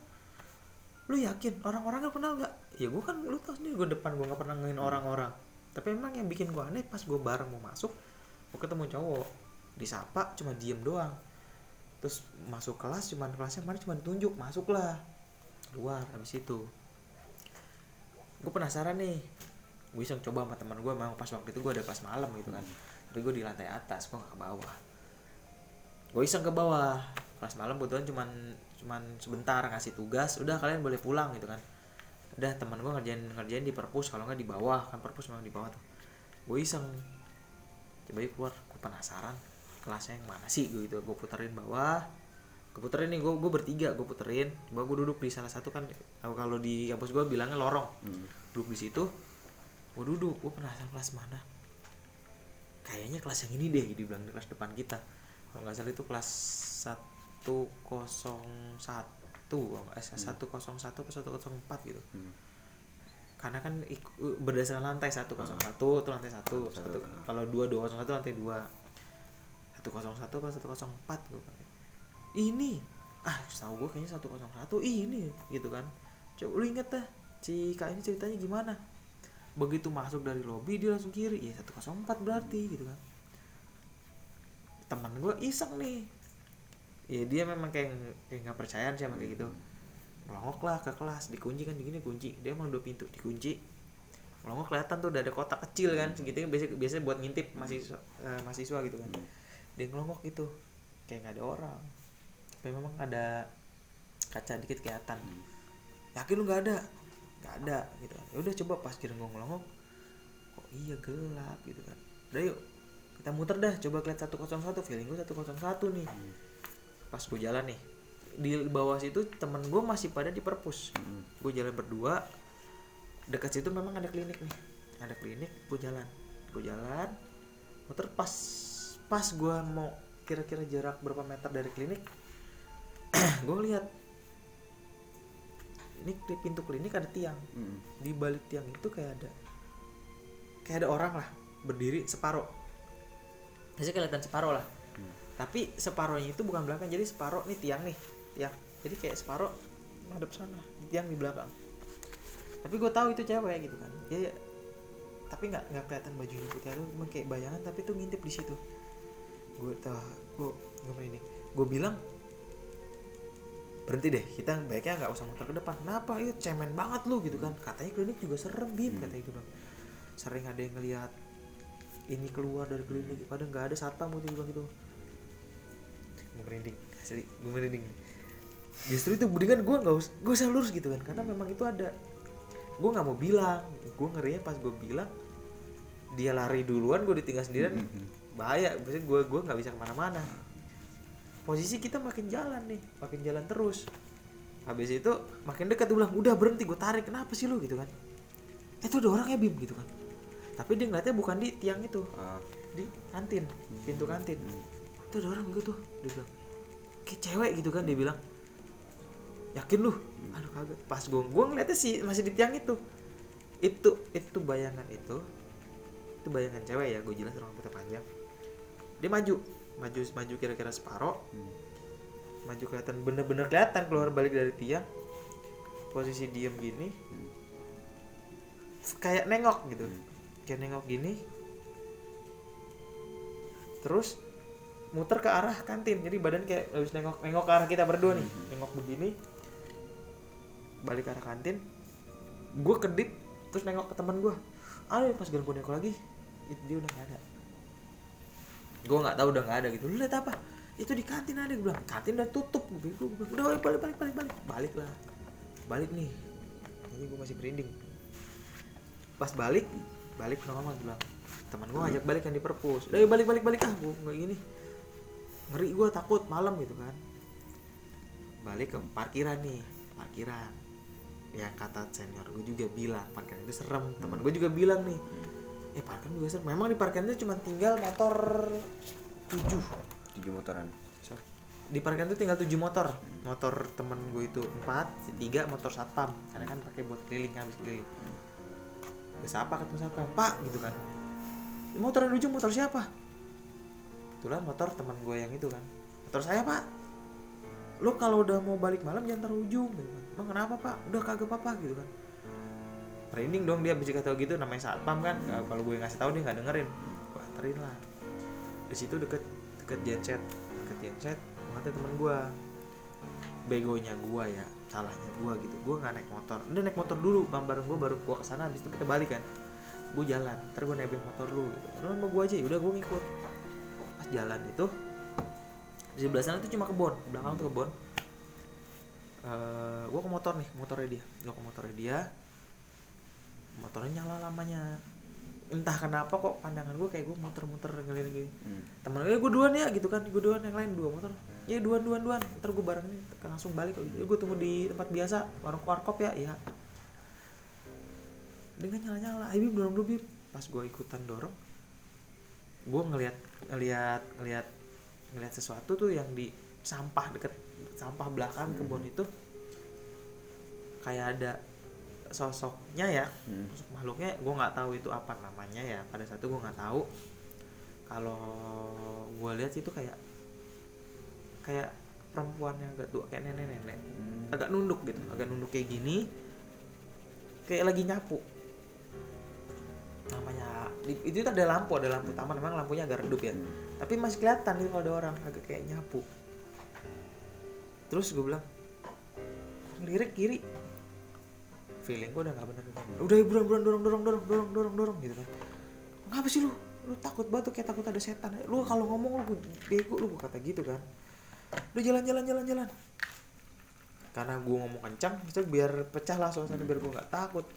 Lu yakin orang-orangnya kenal gak? Ya gue kan, lu tau sendiri gue depan, gue gak pernah ngelain orang-orang. Tapi emang yang bikin gue aneh, pas gue bareng mau masuk, gue ketemu cowok, disapa cuma diem doang. Terus masuk kelas, kelasnya kemarin cuma ditunjuk, masuklah keluar. Habis itu gue penasaran nih, gue iseng coba sama teman gue, memang pas waktu itu gue ada kelas malam gitu kan. Tapi gue di lantai atas, gue gak ke bawah. Gue iseng ke bawah, kelas malam kebetulan cuman sebentar ngasih tugas, udah kalian boleh pulang gitu kan. Udah teman gue ngerjain di perpus, kalau nggak di bawah kan, perpus memang di bawah tuh. Gue iseng coba keluar, gue penasaran kelasnya yang mana sih gue gitu. Gue puterin bawah, gue bertiga, gue puterin. Gue duduk di salah satu kan, kalau di kampus gue bilangnya lorong. Duduk di situ, gue penasaran kelas mana. Kayaknya kelas yang ini deh, gitu bilang, kelas depan kita. Kalau nggak salah itu kelas 101 atau 104 gitu. Karena kan berdasarkan lantai 101 itu lantai 1, kalau 201 lantai 2, 101 atau 104 gitu. Ini tahu gue kayaknya 101 ini gitu kan. Coba lu inget dah si kak ini ceritanya gimana. Begitu masuk dari lobi dia langsung kiri, ya 104 berarti gitu kan. Teman gue iseng nih, ya dia memang kayak nggak percayaan sih sama kayak gitu. Melongok lah ke kelas, dikunci kan, begini kunci, dia emang 2 pintu dikunci. Melongok kelihatan tuh udah ada kotak kecil kan, segitu biasanya buat ngintip mahasiswa gitu kan. Dia ngelongok itu kayak nggak ada orang, tapi memang ada kaca dikit kelihatan. Yakin lu nggak ada gitu kan. Ya udah coba pas kira gue ngelongok, kok iya gelap gitu kan. Udah yuk kita muter dah, coba lihat 101, feeling gue 101 nih. Pas gue jalan nih, di bawah situ temen gue masih pada di perpus. Gue jalan berdua, dekat situ memang ada klinik nih, gue jalan muter. Pas gue mau kira-kira jarak berapa meter dari klinik, gue lihat ini di pintu klinik ada tiang. Di balik tiang itu kayak ada orang lah berdiri separuh. Biasanya kelihatan separuh lah. Tapi separuhnya itu bukan belakang, jadi separuh nih tiang. Jadi kayak separuh madep sana, tiang di belakang. Tapi gue tahu itu cewek gitu kan. Ya, tapi nggak kelihatan bajunya putih, itu kayak bayangan, tapi tuh ngintip di situ. Gue merinding. Gue bilang, berhenti deh, kita baiknya nggak usah muter ke depan. Kenapa? Itu cemen banget lu gitu kan. Katanya klinik juga serem, Bim, katanya gitu dong. Sering ada yang ngelihat ini keluar dari klinik, padahal nggak ada satpam gitu gitu. Gue merinding. Justru itu mendingan gue nggak usah lurus gitu kan, karena memang itu ada. Gue nggak mau bilang, gue ngerinya pas gue bilang dia lari duluan, gue ditinggal sendirian, bahaya. Maksudnya gue nggak bisa kemana-mana. Posisi kita makin jalan terus. Habis itu makin dekat, dia bilang udah berhenti, gue tarik, kenapa sih lu gitu kan? Itu ada orang ya Bim gitu kan. Tapi dia ngeliatnya bukan di tiang itu, di kantin, pintu kantin. Itu ada orang gitu, dia bilang kayak cewek gitu kan, dia bilang yakin lu? Aduh kagak. Pas gue ngeliatnya sih masih di tiang itu bayangan itu bayangan cewek ya, gue jelas rambutnya panjang. Dia maju kira-kira separoh, maju kelihatan, bener-bener kelihatan keluar balik dari tiang, posisi diem gini, kayak nengok gitu, kayak nengok gini, terus muter ke arah kantin. Jadi badan kayak habis nengok ke arah kita berdua nih, nengok begini, balik ke arah kantin. Gue kedip terus nengok ke teman gue, pas gue nengok lagi, dia udah nggak ada. Gue nggak tahu udah nggak ada gitu. Lu lihat apa? Itu di kantin ada. Gue bilang kantin udah tutup. Gue udah balik nih. Ini gue masih merinding. Pas balik ke rumah, gue bilang teman gue ngajak balik kan di perpus. Udah balik ah, gue nggak gini. Ngeri gue, takut malam gitu kan. Balik ke parkiran. Ya kata senior gue juga bilang parkiran itu serem. Teman gue juga bilang nih, parkiran juga serem. Memang di parkiran itu cuma tinggal motor 7 motoran. Di parkiran itu tinggal 7 motor. Motor temen gue itu 4, 3 motor satpam. Karena kan pakai buat keliling, habis keliling. Siapa ketemu satpam, Pak gitu kan. Motor yang ujung motor siapa? Itulah motor teman gue yang itu kan. Motor saya, Pak. Lo kalau udah mau balik malam jangan taruh ujung gitu kan. Emang kenapa, Pak? Udah kagak apa-apa gitu kan. Merinding dong dia, bisa tahu gitu, namanya satpam kan. Kalau gue ngasih tahu dia nggak dengerin. Gue anterin lah. Di situ deket genset, kata temen gue. Begonya gue ya, salahnya gue gitu. Gue nggak naik motor. Dia naik motor dulu, bareng gue, baru gue kesana. Habis itu kita balik kan. Gue jalan, ntar gue nebeng motor lu gitu. Lu mau gue aja, udah gue ngikut. Pas jalan itu, di sebelah sana tuh cuma kebon, belakang tuh kebon. Gue ke motornya dia. Motornya nyala lamanya. Entah kenapa kok pandangan gue kayak gue muter-muter ngelirik gini. Temen gue duluan ya gitu kan, gue duluan, yang lain 2 motor. Ya duluan. Ntar gue bareng ini langsung balik kok gitu. Gue tunggu di tempat biasa, warkop ya. Iya. Dengan nyala-nyala, Bim dorong dulu Bim. Pas gue ikutan dorong, gue ngeliat sesuatu tuh yang di sampah, deket sampah belakang kebun itu, kayak ada sosoknya ya, sosok makhluknya. Gue nggak tahu itu apa namanya ya, pada saat itu gue nggak tahu. Kalau gue lihat itu kayak perempuan yang agak tua, kayak nenek, agak nunduk gitu, kayak gini, kayak lagi nyapu. Namanya itu ada lampu taman, memang lampunya agak redup ya, tapi masih kelihatan itu kalau ada orang agak kayak nyapu. Terus gue bilang, lirik kiri, feeling gue udah nggak bener. Udah buruan dorong gitu kan. Ngapa sih lu takut banget, kayak takut ada setan. Lu kalau ngomong lu bego lu, kata gitu kan. Udah jalan. Karena gue ngomong kencang, itu biar pecah lah suasana, biar gue nggak takut.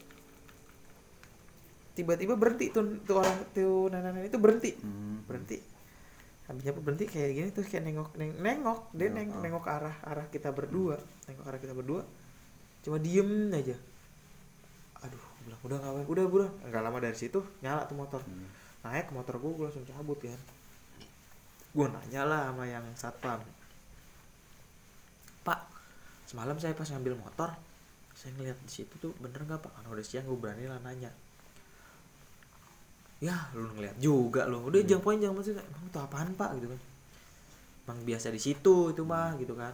Tiba-tiba berhenti tuh orang tuh, nenek itu berhenti. Habis nyapu berhenti kayak gini, terus kayak nengok dia nengok ke arah kita berdua, cuma diem aja. Aduh, bilang udah ngapain, udah buruan. Enggak lama dari situ nyala tuh motor. Naik ke motor gue langsung cabut kan. Gue nanya lah sama yang satpam, Pak, semalam saya pas ngambil motor, saya ngeliat di situ tuh bener nggak Pak? Karena udah siang gue berani lah nanya. Ya lu ngeliat juga lu, udah jangan maksudnya, emang itu apaan Pak gitu kan. Emang biasa di situ itu mah gitu kan.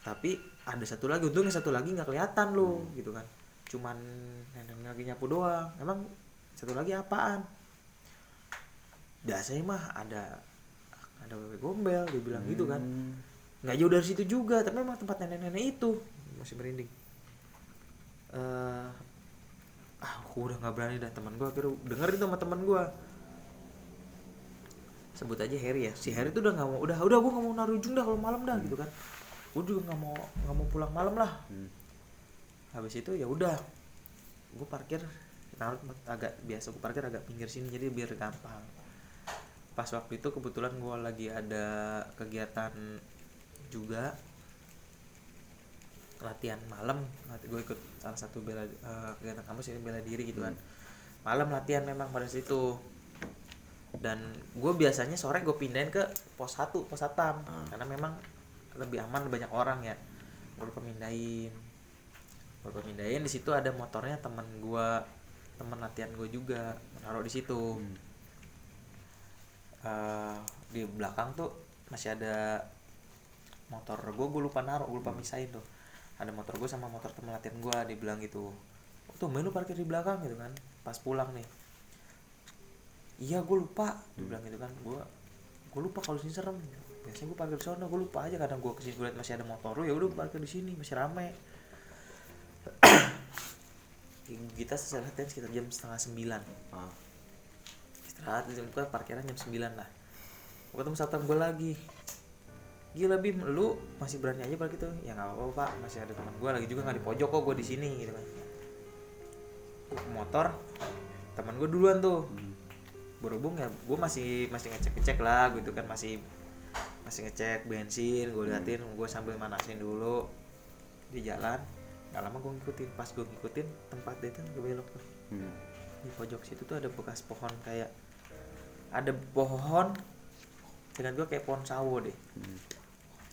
Tapi ada satu lagi, untungnya satu lagi nggak kelihatan lu gitu kan, cuman nenek lagi nyapu doang. Emang satu lagi apaan? Biasanya mah ada wewe gombel, dia bilang gitu kan. Nggak jauh dari situ juga, tapi memang tempat nenek-nenek itu. Masih merinding. Aku udah nggak berani dah. Teman gue akhirnya dengerin sama teman gue, sebut aja Harry ya. Si Harry tuh udah nggak mau, udah gue nggak mau naruh ujung dah kalau malam dah gitu kan. Gue juga nggak mau pulang malam lah. Habis itu ya udah, gue parkir nah agak biasa gue parkir agak pinggir sini jadi biar gampang. Pas waktu itu kebetulan gue lagi ada kegiatan juga, latihan malam, gue ikut salah satu kegiatan kampus ini bela diri gitu kan. Malam latihan memang pada situ, dan gue biasanya sore gue pindahin ke pos 1 pos satpam karena memang lebih aman, banyak orang ya. Gue pemindahin di situ ada motornya teman latihan gue juga naruh di situ. Di belakang tuh masih ada motor gue lupa naruh, gue lupa misahin tuh. Ada motor gue sama motor teman latihan gue, dia bilang gitu, tuh main lu parkir di belakang gitu kan pas pulang nih. Iya gue lupa, dia bilang gitu kan. Gue lupa kalau sini serem, biasanya gue parkir di sana, gue lupa aja kadang gue kesini gue liat masih ada motor lu, ya udah parkir di sini masih rame. Kita selesai latihan sekitar jam 8:30. Istirahat di parkiran jam 9 lah. Gue ketemu satpam gue lagi, gila Bim, lu masih berani aja parkir gitu? Ya nggak apa-apa pak, masih ada teman gue lagi juga nggak di pojok kok, gue di sini gitu kan. Motor teman gue duluan tuh. Berhubung ya gue masih ngecek lah gitu kan, masih ngecek bensin, gue liatin, gue sambil manasin dulu di jalan. Gak lama gue ngikutin, pas gue ngikutin tempat dia tuh gue belok tuh. Di pojok situ tuh ada bekas pohon, kayak ada pohon dengan gue kayak pohon sawo deh.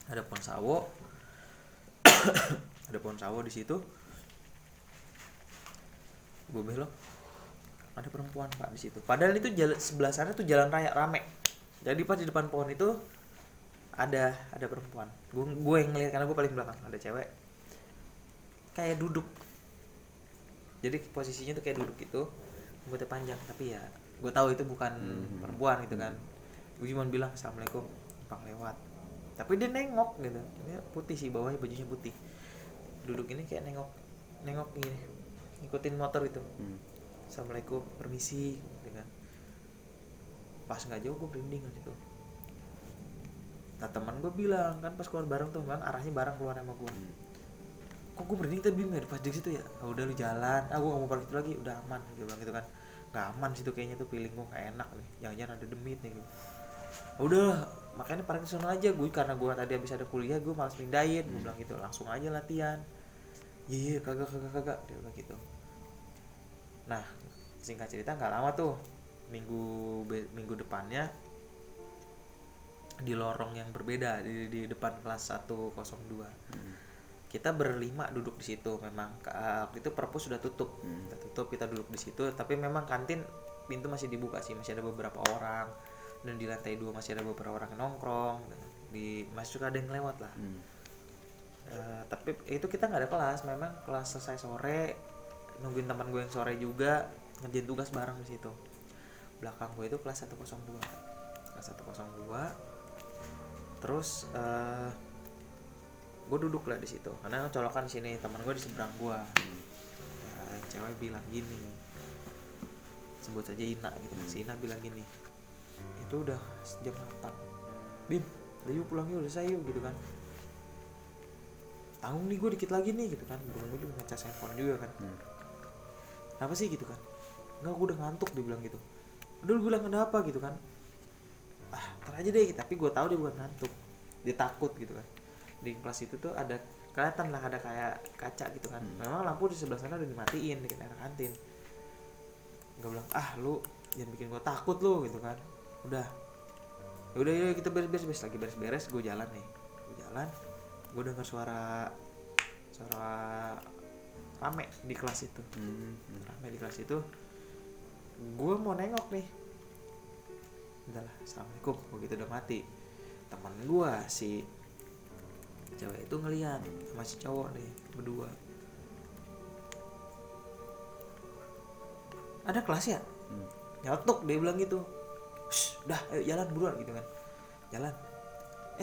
Ada pohon sawo ada pohon sawo di situ. Gue belok, ada perempuan pak di situ. Padahal itu jalan sebelah sana tuh jalan raya rame. Jadi pas di depan pohon itu ada perempuan. Gue yang ngeliat karena gue paling belakang. Ada cewek kayak duduk. Jadi posisinya tuh kayak duduk gitu, rambutnya panjang. Tapi ya gue tahu itu bukan perempuan gitu kan. Gue cuma bilang assalamualaikum, numpang lewat. Tapi dia nengok gitu. Ini putih sih, bawahnya bajunya putih. Duduk ini kayak nengok gini, ngikutin motor itu. Assalamualaikum, permisi dengan pas nggak jauh gue berhenti kan situ. Nah teman gue bilang kan pas keluar bareng tuh, memang arahnya bareng keluar sama gue. Kok gue berhenti tapi bingung pas di situ ya. Udah lu jalan, gue nggak mau parkir itu lagi, udah aman. Dia bilang gitu kan, nggak aman situ kayaknya tuh, feeling gue nggak enak nih, jangan-jangan ada demit nih gitu. Udah makanya parkir sana aja gue, karena gue tadi habis ada kuliah gue malas pindahin. Gue bilang gitu, langsung aja latihan. Iya kagak dia bilang gitu. Nah singkat cerita nggak lama tuh, minggu depannya di lorong yang berbeda di depan kelas 102 kita berlima duduk di situ. Memang waktu itu perpus sudah tutup, kita duduk di situ. Tapi memang kantin pintu masih dibuka sih, masih ada beberapa orang, dan di lantai 2 masih ada beberapa orang yang nongkrong, masih suka ada yang lewat lah. Tapi itu kita nggak ada kelas, memang kelas selesai sore, nungguin teman gue yang sore juga ngerjain tugas bareng di situ. Belakang gue itu kelas 102. Terus gue duduk lah di situ karena colokan sini, teman gue di seberang gue. Yang cewek bilang gini, sebut saja Ina gitu. Si Ina bilang gini, itu udah jam 8, Bim, yuk pulang yuk, selesai yuk gitu kan. Tanggung nih gue dikit lagi nih gitu kan. Gue juga ngecas handphone juga kan. Kenapa sih gitu kan? Enggak, gue udah ngantuk, dia bilang gitu. Udah lu bilang kenapa gitu kan. Ntar aja deh, tapi gue tahu dia bukan ngantuk, dia takut gitu kan. Di kelas itu tuh ada kelihatan lah, ada kayak kaca gitu kan. Memang lampu di sebelah sana udah dimatiin di arah kantin. Gue bilang, lu jangan bikin gue takut lu gitu kan. Udah yuk kita beres-beres. Lagi beres-beres gue jalan nih, gue dengar suara rame di kelas itu. Gue mau nengok nih, udahlah assalamualaikum, begitu udah mati. Teman gue si cewek itu ngeliat sama si cowok nih berdua, ada kelas ya? Nyotok, dia bilang gitu. Udah ayo jalan buruan gitu kan. Jalan.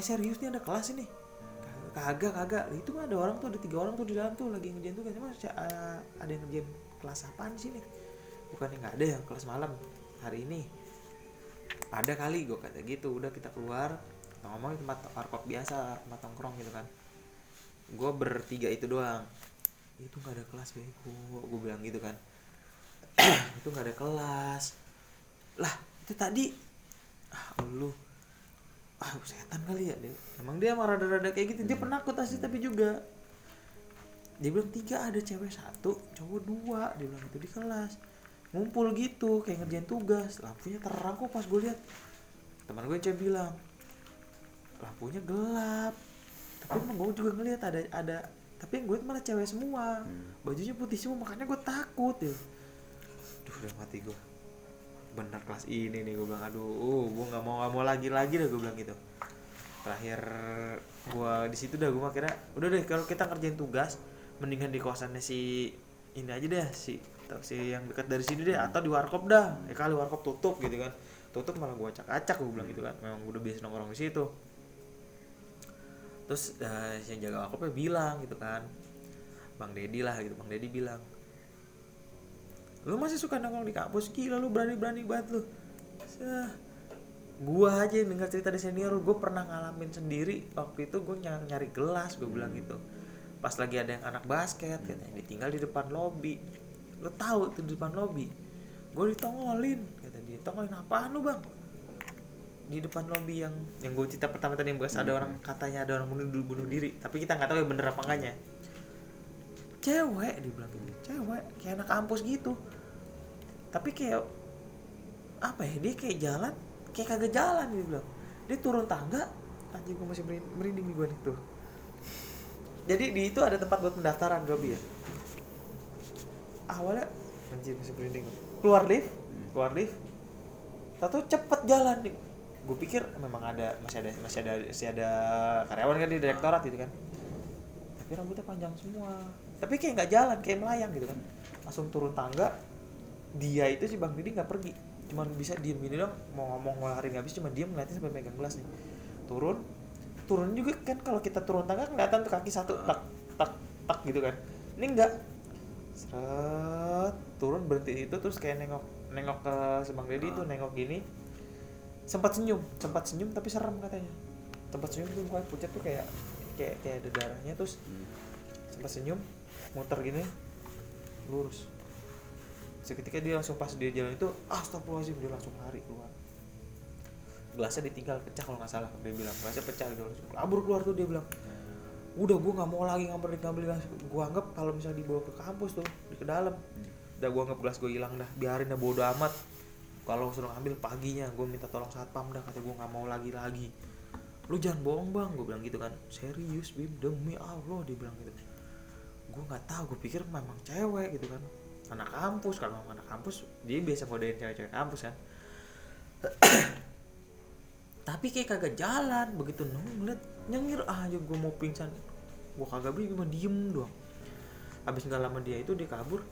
Serius nih ada kelas ini? Kagak. Itu ada orang tuh, ada 3 orang tuh di dalam tuh lagi ngerjain tugas. Emang ada yang ngerjain kelas apaan sih nih? Bukannya nggak ada ya kelas malam hari ini? Ada kali, gue kata gitu. Udah kita keluar, ngomong di tempat warkop biasa, tempat nongkrong gitu kan. Gue bertiga itu doang. Itu nggak ada kelas bego, gue bilang gitu kan. itu nggak ada kelas lah. Itu tadi lu setan kali ya dia, emang dia emang rada-rada kayak gitu, dia penakut asli. Tapi juga dia bilang 3 ada cewek 1 cowok 2, dia bilang itu di kelas ngumpul gitu kayak ngerjain tugas, lampunya terang kok. Pas gue lihat teman gue yang cewek bilang lampunya gelap, tapi emang gue juga ngeliat ada tapi yang gue malah cewek semua, bajunya putih semua, makanya gue takut ya. Duh udah mati gue, bener kelas ini nih gue bilang. Aduh gue nggak mau lagi dah gue bilang gitu. Terakhir gue di situ dah gue akhirnya udah deh, kalau kita ngerjain tugas mendingan di kosannya si ini aja deh, si yang dekat dari sini deh, atau di warkop dah. Kali warkop tutup gitu kan, tutup malah gue acak-acak gue bilang gitu kan. Memang udah biasa nongkrong di situ. Terus yang jaga warkopnya bilang gitu kan, Bang Dedi lah gitu, Bang Dedi bilang, lu masih suka nongkrong di kampus, gila lu berani banget lu. Gua aja yang dengar cerita dari senior, gue pernah ngalamin sendiri. Waktu itu gue nyari gelas, gue bilang gitu. Pas lagi ada yang anak basket katanya ditinggal di depan lobi. Lu tahu tuh di depan lobi, gue ditongolin, kata dia. Tongolin apaan lu bang? Di depan lobi yang gue cerita pertama tadi, yang bekas ada orang, katanya ada orang bunuh diri, tapi kita nggak tahu ya bener apa enggaknya. Cewek dibilang gitu, cewek kayak anak kampus gitu, tapi kayak apa ya, dia kayak jalan kayak kagak jalan, dia bilang. Dia turun tangga, anjing gue masih merinding nih gue nih tuh. Jadi di itu ada tempat buat pendaftaran Gabi ya. Awalnya anjing masih merinding, keluar lift tahu cepet jalan nih. Gue pikir memang masih ada karyawan kan di direktorat gitu kan, tapi rambutnya panjang semua, tapi kayak nggak jalan, kayak melayang gitu kan. Langsung turun tangga. Dia itu si Bang Didi nggak pergi, cuma bisa diem gini dong, mau ngomong ngeluarin nggak bisa, cuma diem ngeliatin sampai megang gelas nih. Turun juga kan, kalau kita turun tangga kelihatan tuh kaki satu tak gitu kan. Ini enggak, seret turun berhenti itu, terus kayak nengok ke si Bang Didi tuh, nengok gini, sempat senyum tapi serem katanya. Sempat senyum tuh mukanya pucat tuh kayak ada darahnya, terus sempat senyum, muter gini, lurus. Seketika dia langsung, pas dia jalan itu, astagfirullahaladzim, dia langsung lari keluar. Gelasnya ditinggal pecah kalau nggak salah, dia bilang gelasnya pecah, dia langsung kabur keluar tuh. Dia bilang udah gue nggak mau lagi ngambil gelas. Gue anggap kalau misalnya dibawa ke kampus tuh, ke dalam, udah gue anggap gelas gue hilang dah, biarin dah, bodo amat. Kalau suruh ngambil paginya gue minta tolong satpam dah, kata gue nggak mau lagi. Lu jangan bohong bang, gue bilang gitu kan. Serius Bim, demi Allah, dia bilang gitu. Gue nggak tahu, gue pikir memang cewek gitu kan, anak kampus. Kalau memang anak kampus dia biasa ngodein cewek-cewek kampus kan. Tapi kayak kagak jalan, begitu ngeliat nyengir aja, gue mau pingsan. Gue kagak beli, cuma diem doang. Abis nggak lama dia kabur,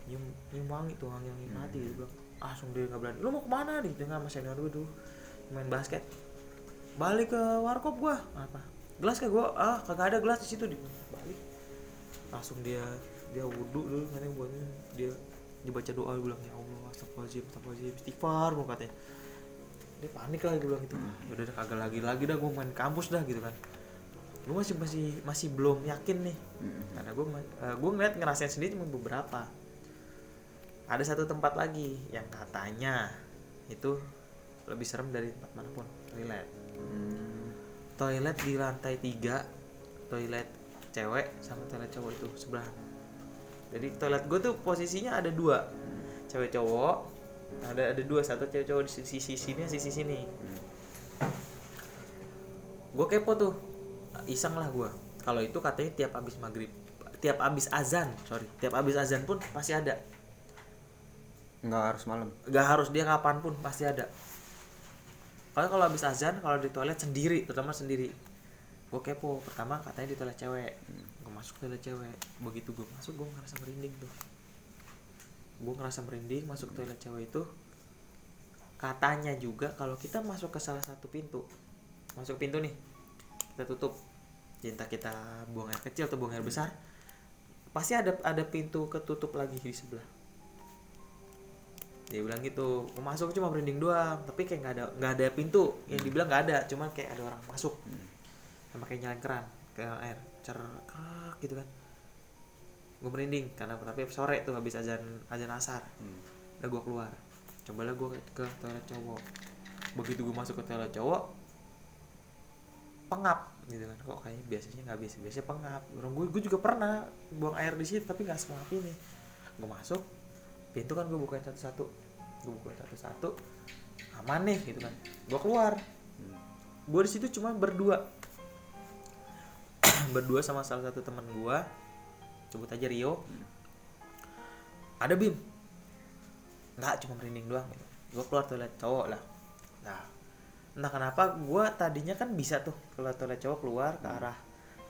nyium wangi tuh, wangi mati. Dia bilang langsung dia nggak berani. Lu mau kemana nih? Dia nggak, sama senior gue dulu main basket. Balik ke warkop gue, apa? Gelas kayak gue, kagak ada gelas di situ. Balik, langsung dia wudhu dulu, katanya buatnya dia baca doa, dia bilang ya Allah, astagfirullahaladzim, istighfar, gue katanya. Dia panik lah, dia bilang gitu. Udah kagak lagi dah gue main kampus dah gitu kan. Gue masih belum yakin nih, karena gue ngerasain sendiri cuma beberapa. Ada satu tempat lagi yang katanya itu lebih serem dari tempat manapun, toilet di lantai 3, toilet cewek sama toilet cowok itu sebelah. Jadi toilet gue tuh posisinya ada 2, cewek cowok, ada 2, satu cewek cowok di sisi sini, sisi sini. Gue kepo tuh, iseng lah gue. Kalau itu katanya tiap abis azan pun pasti ada. Nggak harus malam, nggak harus, dia kapan pun pasti ada. Kalau habis azan, kalau di toilet sendiri, terutama sendiri. Gue kepo, pertama katanya di toilet cewek. Gue masuk toilet cewek, begitu gue masuk gue ngerasa merinding tuh. Gue ngerasa merinding masuk toilet cewek itu. Katanya juga kalau kita masuk ke salah satu pintu, masuk pintu nih, kita tutup, entah kita buang air kecil atau buang air besar, pasti ada pintu ketutup lagi di sebelah. Dia bilang gitu. Mau masuk cuma merinding doang, tapi kayak nggak ada pintu. Yang dibilang nggak ada, cuman kayak ada orang masuk, sama kayak nyalain keran air, cerkak gitu kan. gue merinding karena tapi sore tuh habis azan asar. Udah gue keluar, cobalah gue ke toilet cowok. Begitu gue masuk ke toilet cowok, pengap gitu kan, kok kayaknya biasanya nggak biasa pengap. Gue juga pernah buang air di situ tapi nggak semua ini. Gue masuk, pintu kan gue bukain satu-satu, aman nih gitu kan. Gue keluar, gue di situ cuma berdua sama salah satu teman gue, sebut aja Rio. Ada Bim, nggak, cuma merinding doang gitu. Gue keluar toilet cowok lah. Nah, entah kenapa gue tadinya kan bisa tuh kalau toilet cowok keluar ke arah,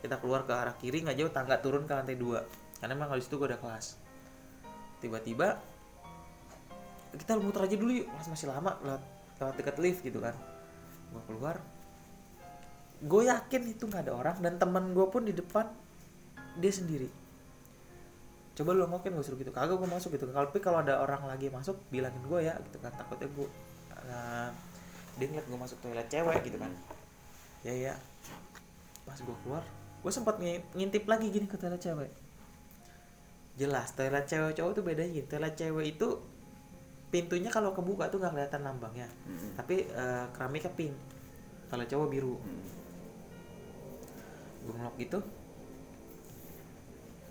kita keluar ke arah kiri nggak jauh tangga turun ke lantai 2, karena memang di situ gue ada kelas. Tiba-tiba kita muter aja dulu yuk, kelas masih lama, lewat dekat lift gitu kan. Gue keluar, gue yakin itu nggak ada orang, dan teman gue pun di depan dia sendiri. Coba lu ngokin gue suruh gitu, kagak, gue masuk gitu. Tapi kalau ada orang lagi masuk bilangin gue ya gitu kan, takutnya gue dia ngeliat gue masuk toilet cewek gitu kan. Ya pas gue keluar, gue sempat ngintip lagi gini ke toilet cewek. Jelas toilet cewek cowok tuh bedanya gini. Toilet cewek itu pintunya kalau kebuka tuh nggak kelihatan lambangnya, tapi keramiknya pink. Toilet cowok biru. Gue ngelok gitu,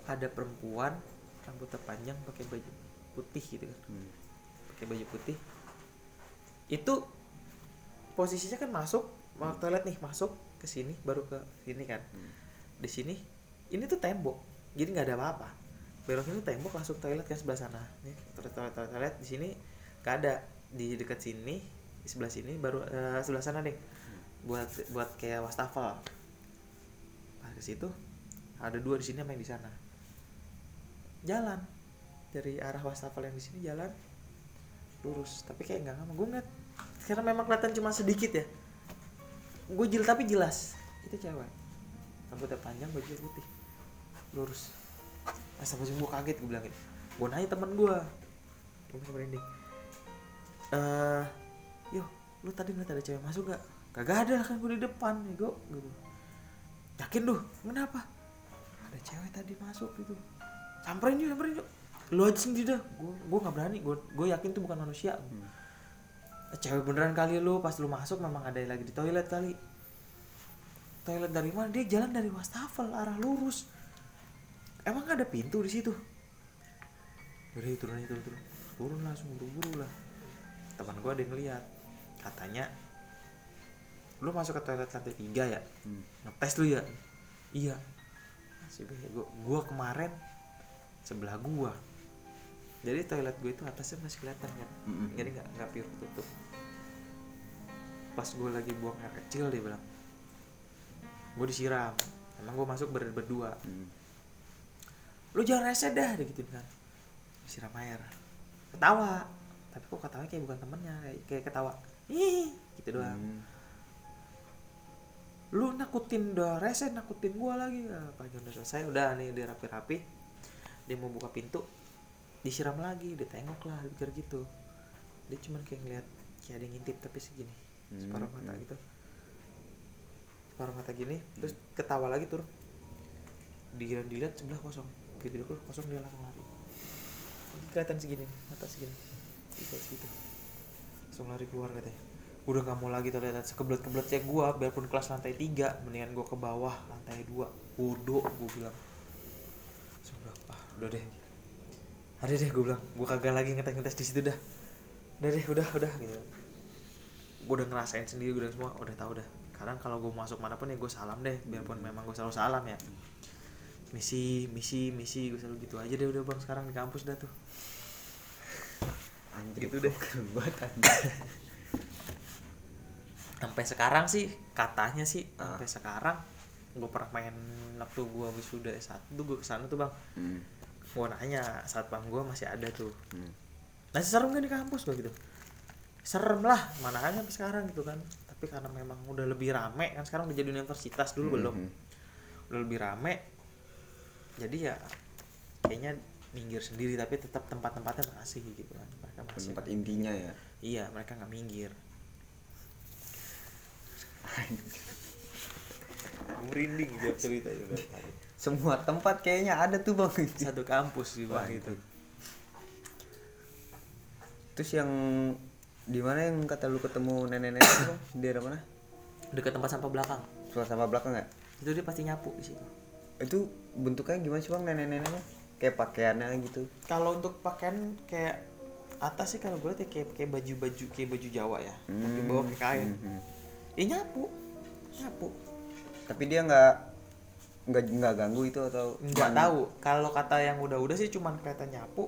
ada perempuan rambutnya panjang pakai baju putih gitu kan. Pakai baju putih. Itu posisinya kan masuk toilet nih, masuk ke sini baru ke sini kan. Di sini ini tuh tembok, jadi nggak ada apa-apa. Belok ini tembok langsung toilet kan sebelah sana. Nih toilet di sini nggak ada, di dekat sini di sebelah sini baru sebelah sana nih buat kayak wastafel. Pas ke situ ada 2 di sini sama yang di sana. Jalan dari arah wastafel yang di sini, jalan lurus tapi kayak nggak ngama. Gue ngeliat karena memang kelihatan cuma sedikit ya, gue tapi jelas itu cewek, rambutnya panjang, baju putih, lurus. Sampai gue kaget, gue bilangin, gue nanya temen gue masih merinding, yo lu tadi ngeliat ada cewek masuk gak? Kagak ada kan, gue di depan nih gue gitu. Yakin lu? Kenapa? Ada cewek tadi masuk gitu. Samperin yuk, lu aja sendiri dah. Gue nggak berani, gue yakin tuh bukan manusia. Cewek beneran kali lu, pas lu masuk memang ada yang lagi di toilet kali. Toilet dari mana? Dia jalan dari wastafel arah lurus. Emang ada pintu di situ? Udah turun langsung buru-buru lah. Teman gue ada yang ngeliat, katanya lu masuk ke toilet lantai 3 ya? Ngetes lu ya? Iya. Masih bego. Gue kemarin sebelah gue, jadi toilet gue itu atasnya masih kelihatan kan, jadi nggak pure tutup. Pas gue lagi buang air kecil, dia bilang gue disiram. Emang gue masuk berdua. Lu jangan rese dah, dia gituin kan. Disiram air, ketawa, tapi kok ketawanya kayak bukan temennya, kayak ketawa gitu doang. Lu nakutin, udah rese nakutin gue lagi. Pagi udah selesai, udah nih dia rapi-rapi, dia mau buka pintu, disiram lagi. Dia tengok lah, pikir gitu. Dia cuman kayak ngeliat kayak ada yang ngintip tapi segini, separuh mata gitu, separuh mata gini. Terus ketawa lagi turun. Dilihat sebelah kosong, gitu dulu kosong, dia langsung lari. Kelihatan segini, mata segini, gitu segitu. Langsung lari keluar katanya. Udah nggak mau lagi terlihat sekebelet-kebelet ya gue, biarpun kelas lantai 3, mendingan gue ke bawah lantai 2. Bodoh, gue bilang. Udah deh, ada deh, gue bilang, gue kagak lagi ngetes di situ dah. Udah gitu. Gue udah ngerasain sendiri, gue udah semua, udah tahu dah. Sekarang kalau gue masuk manapun ya gue salam deh, biarpun memang gue selalu salam ya. Misi, gue selalu gitu aja deh udah bang. Sekarang di kampus dah tuh. Anjir, gitu deh. Sampai sekarang sih, katanya sih sampai sekarang. Gue pernah main waktu gue wisuda S1 tuh, gue kesana tuh bang. Gue nanya, satpam gue masih ada tuh. Masih serem gak di kampus gue gitu? Serem lah, mana aja sampai sekarang gitu kan. Tapi karena memang udah lebih rame kan, sekarang udah jadi universitas, dulu belum. Udah lebih rame, jadi ya kayaknya minggir sendiri, tapi tetap tempat-tempatnya masih gitu kan. Mereka masih tempat intinya ya. Iya, mereka nggak minggir. Merinding dia cerita itu. semua tempat kayaknya ada tuh bang. Satu kampus sih bang itu. Terus yang di mana yang kata lu ketemu nenek-nenek itu bang? Di daerah mana? Dekat tempat sampah belakang. Tempat sampah belakang ya? Itu dia pasti nyapu di situ. Itu bentuknya gimana sih bang nenek-neneknya? Kayak pakaiannya gitu. Kalau untuk pakaian kayak atas sih kalau gue lihat ya kayak baju Jawa ya. Tapi bawah kayak kain. Nyapu. Tapi dia nggak ganggu itu atau Nggak tahu. Kalau kata yang udah sih cuman kelihatan nyapu.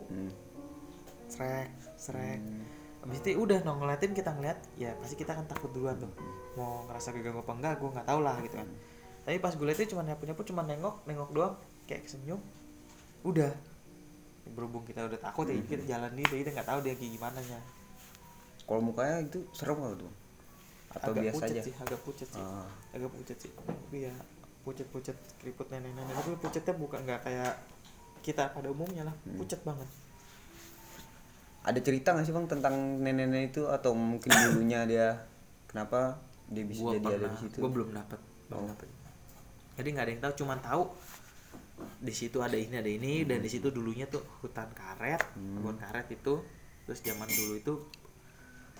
Srek. Habis itu udah ngeliatin, kita ngeliat ya pasti kita kan takut duluan tuh. Mau ngerasa keganggu apa enggak gue nggak tahu lah gitu kan. Tapi pas gue liat itu cuma nyapu cuma nengok doang kayak senyum. Udah. Berhubung kita udah takut ya kita jalan kita nggak tahu dia kayak gimana nya. Kalau mukanya itu serem nggak tuh? Atau agak biasa aja? Agak pucat sih. Tapi ya pucat keriput nenek-nenek. Tapi pucatnya bukan nggak kayak kita pada umumnya lah. Pucat banget. Ada cerita nggak sih bang tentang nenek-nenek itu atau mungkin dulunya dia kenapa dia bisa Gua jadi ada pernah, di situ? Gue belum dapat. Jadi nggak ada yang tahu, cuman tahu di situ ada ini dan di situ dulunya tuh hutan karet, kebun karet itu. Terus zaman dulu itu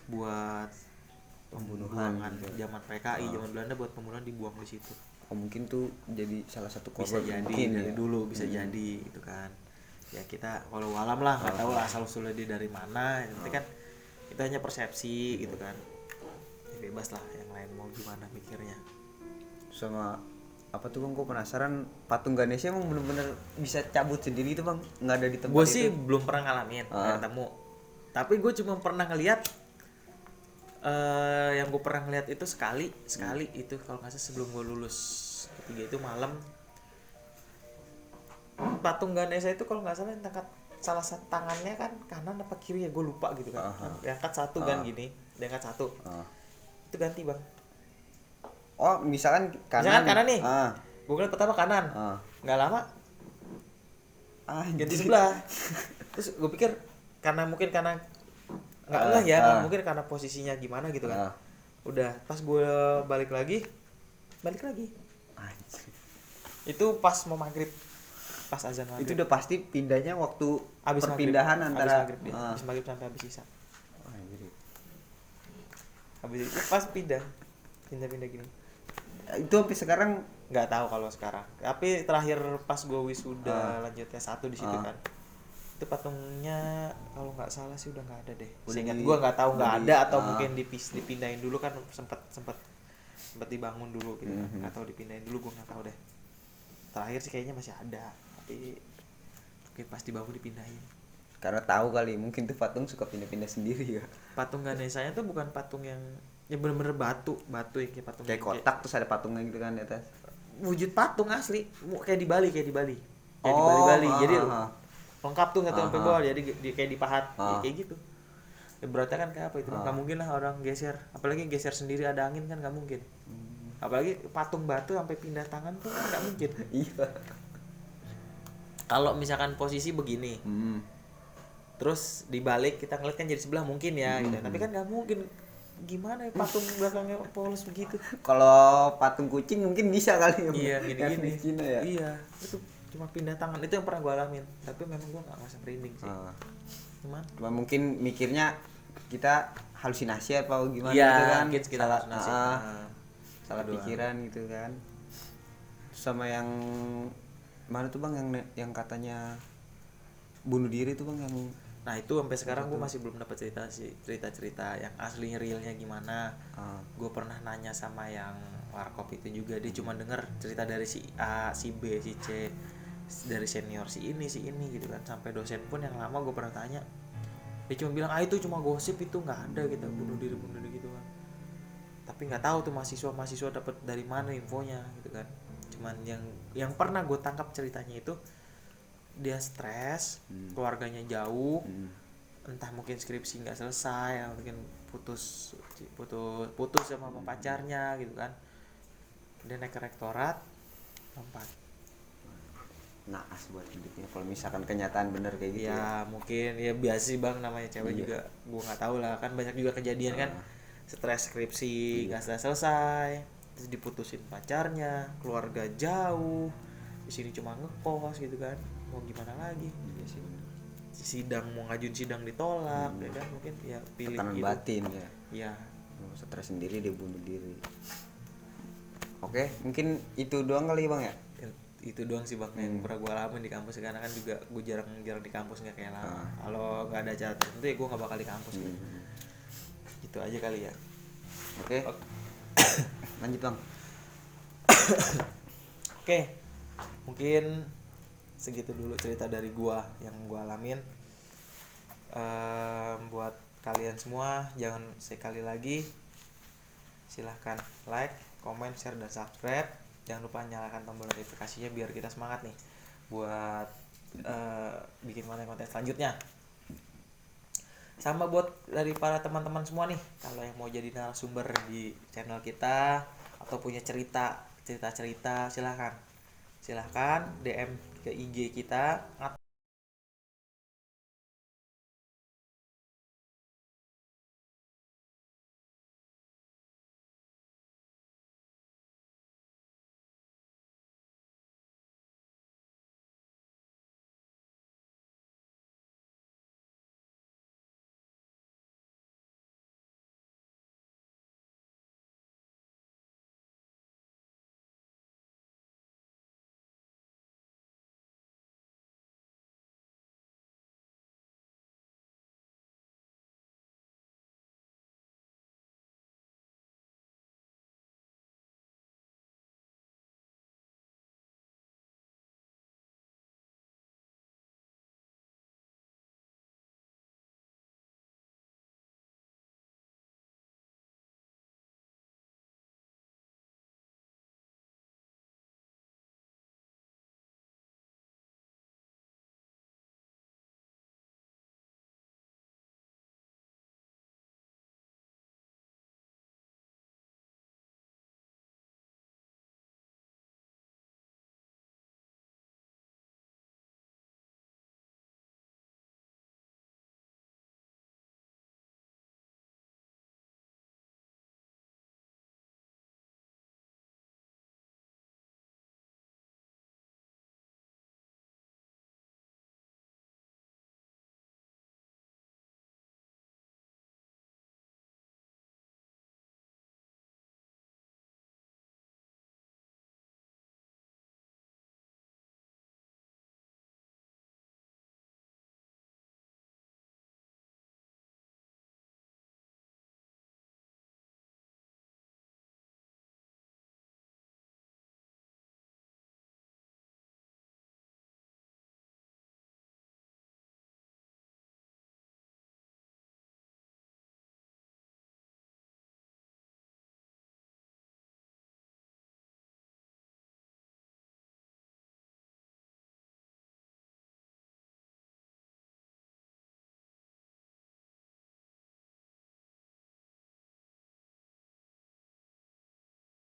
buat Pembunuhan zaman PKI, zaman Belanda buat pembunuhan dibuang di situ. Oh mungkin tuh jadi salah satu Bisa korban jadi mungkin dari ya. dulu bisa jadi gitu kan. Ya kita walau alam lah nggak tahu lah asal usulnya dia dari mana. Yang penting kan itu hanya persepsi gitu kan. Ya bebas lah yang lain mau gimana mikirnya. Sama apa tuh bang, gue penasaran patung Ganesha emang bener-bener bisa cabut sendiri itu bang, nggak ada di tempat Gue itu? sih belum pernah ngalamin, nggak ketemu. Tapi gue cuma pernah ngeliat yang gue pernah ngeliat itu sekali itu kalau nggak salah sebelum gue lulus ketiga itu malam. Patung Ganesha itu kalau nggak salah yang angkat salah satu tangannya kan kanan apa kiri ya gue lupa gitu kan. Diangkat satu kan gini, diangkat satu. Itu ganti bang. Oh misalkan Misalkan kanan nih. Ah. Gue ngeliat pertama kanan. Nggak lama ganti sebelah. Terus gue pikir karena mungkin karena nggak ya, mungkin karena posisinya gimana gitu kan. Udah pas gue balik lagi. Anjir. Itu pas mau maghrib, pas azan maghrib. Itu udah pasti pindahnya waktu Abis perpindahan maghrib, antara abis maghrib sampai abis isya. Anjir. Habis itu pas pindah gini. Itu sampai sekarang Nggak tahu kalau sekarang. Tapi terakhir pas gue wisuda lanjut S1 di situ kan. Itu patungnya kalau nggak salah sih udah nggak ada deh. Seingat gue nggak tahu nggak ada atau mungkin dipindahin dulu kan sempat dibangun dulu gitu kan. Nggak tahu dipindahin dulu, gue nggak tahu deh. Terakhir sih kayaknya masih ada, tapi mungkin pas dibangun dipindahin. karena tahu kali mungkin tuh patung suka pindah-pindah sendiri ya. Patung Ganesha tuh bukan patung yang bener-bener batu yang kayak patung Kayak kotak terus ada patungnya gitu kan di atas. wujud patung asli kayak di Bali kayak di Bali jadi lengkap tuh satu sampai bawah, jadi kayak dipahat kayak gitu. Ya, beratnya kan kayak apa itu nggak mungkin lah orang geser, apalagi geser sendiri ada angin kan nggak mungkin. Apalagi patung batu sampai pindah tangan tuh nggak mungkin. Iya. Kalau misalkan posisi begini terus dibalik kita ngeliat kan jadi sebelah mungkin ya gitu, tapi kan nggak mungkin. Gimana ya patung belakangnya polos begitu? Kalau patung kucing mungkin bisa kali ya. Iya gini-gini. Cina ya. Iya, itu cuma pindah tangan, itu yang pernah gue alamin. Tapi memang gue nggak ngerasa merinding sih. Cuma mungkin mikirnya kita halusinasi apa gimana iya, gitu kan. Mungkin kita halusinasi. Salah pikiran gitu kan. Sama yang mana tuh bang yang katanya bunuh diri tuh bang yang. Nah itu sampai sekarang gue masih belum dapat cerita yang aslinya realnya gimana. Gue pernah nanya sama yang warkop itu juga, dia cuma denger cerita dari si A, si B, si C, dari senior si ini gitu kan. Sampai dosen pun yang lama gue pernah tanya, dia cuma bilang itu cuma gosip, itu nggak ada gitu bunuh diri gitu kan. Tapi nggak tahu tuh mahasiswa dapat dari mana infonya gitu kan. Cuman yang pernah gue tangkap ceritanya itu dia stres, keluarganya jauh, entah mungkin skripsi nggak selesai, mungkin putus sama pacarnya gitu kan. Dia naik ke rektorat, lompat. Naas buat hidupnya kalau misalkan kenyataan bener kayak gitu ya. Mungkin ya biasa sih bang, namanya cewek juga, gue nggak tahu lah kan, banyak juga kejadian kan, stres skripsi nggak selesai, terus diputusin pacarnya, keluarga jauh, di sini cuma ngekos gitu kan, mau gimana lagi. Iya sih. Sidang mau ngajuin sidang ditolak, ya kan, mungkin ya pilih Tekanan gitu. batin ya. Ya, Stres sendiri dia bunuh diri. Oke, mungkin itu doang kali Bang ya. itu doang sih Bang yang pernah gue alamin di kampus, karena kan juga gue jarang di kampus, nggak kayak lama. Kalau nggak ada acara tertentu ya gue nggak bakal di kampus gitu. Gitu aja kali ya. Oke. Lanjut Bang. Oke, mungkin segitu dulu cerita dari gua yang gua alamin. Buat kalian semua, jangan sekali lagi silahkan like, comment, share, dan subscribe. Jangan lupa nyalakan tombol notifikasinya biar kita semangat nih buat bikin konten-konten selanjutnya. Sama buat dari para teman-teman semua nih, kalau yang mau jadi narasumber di channel kita atau punya cerita silahkan DM ke IG kita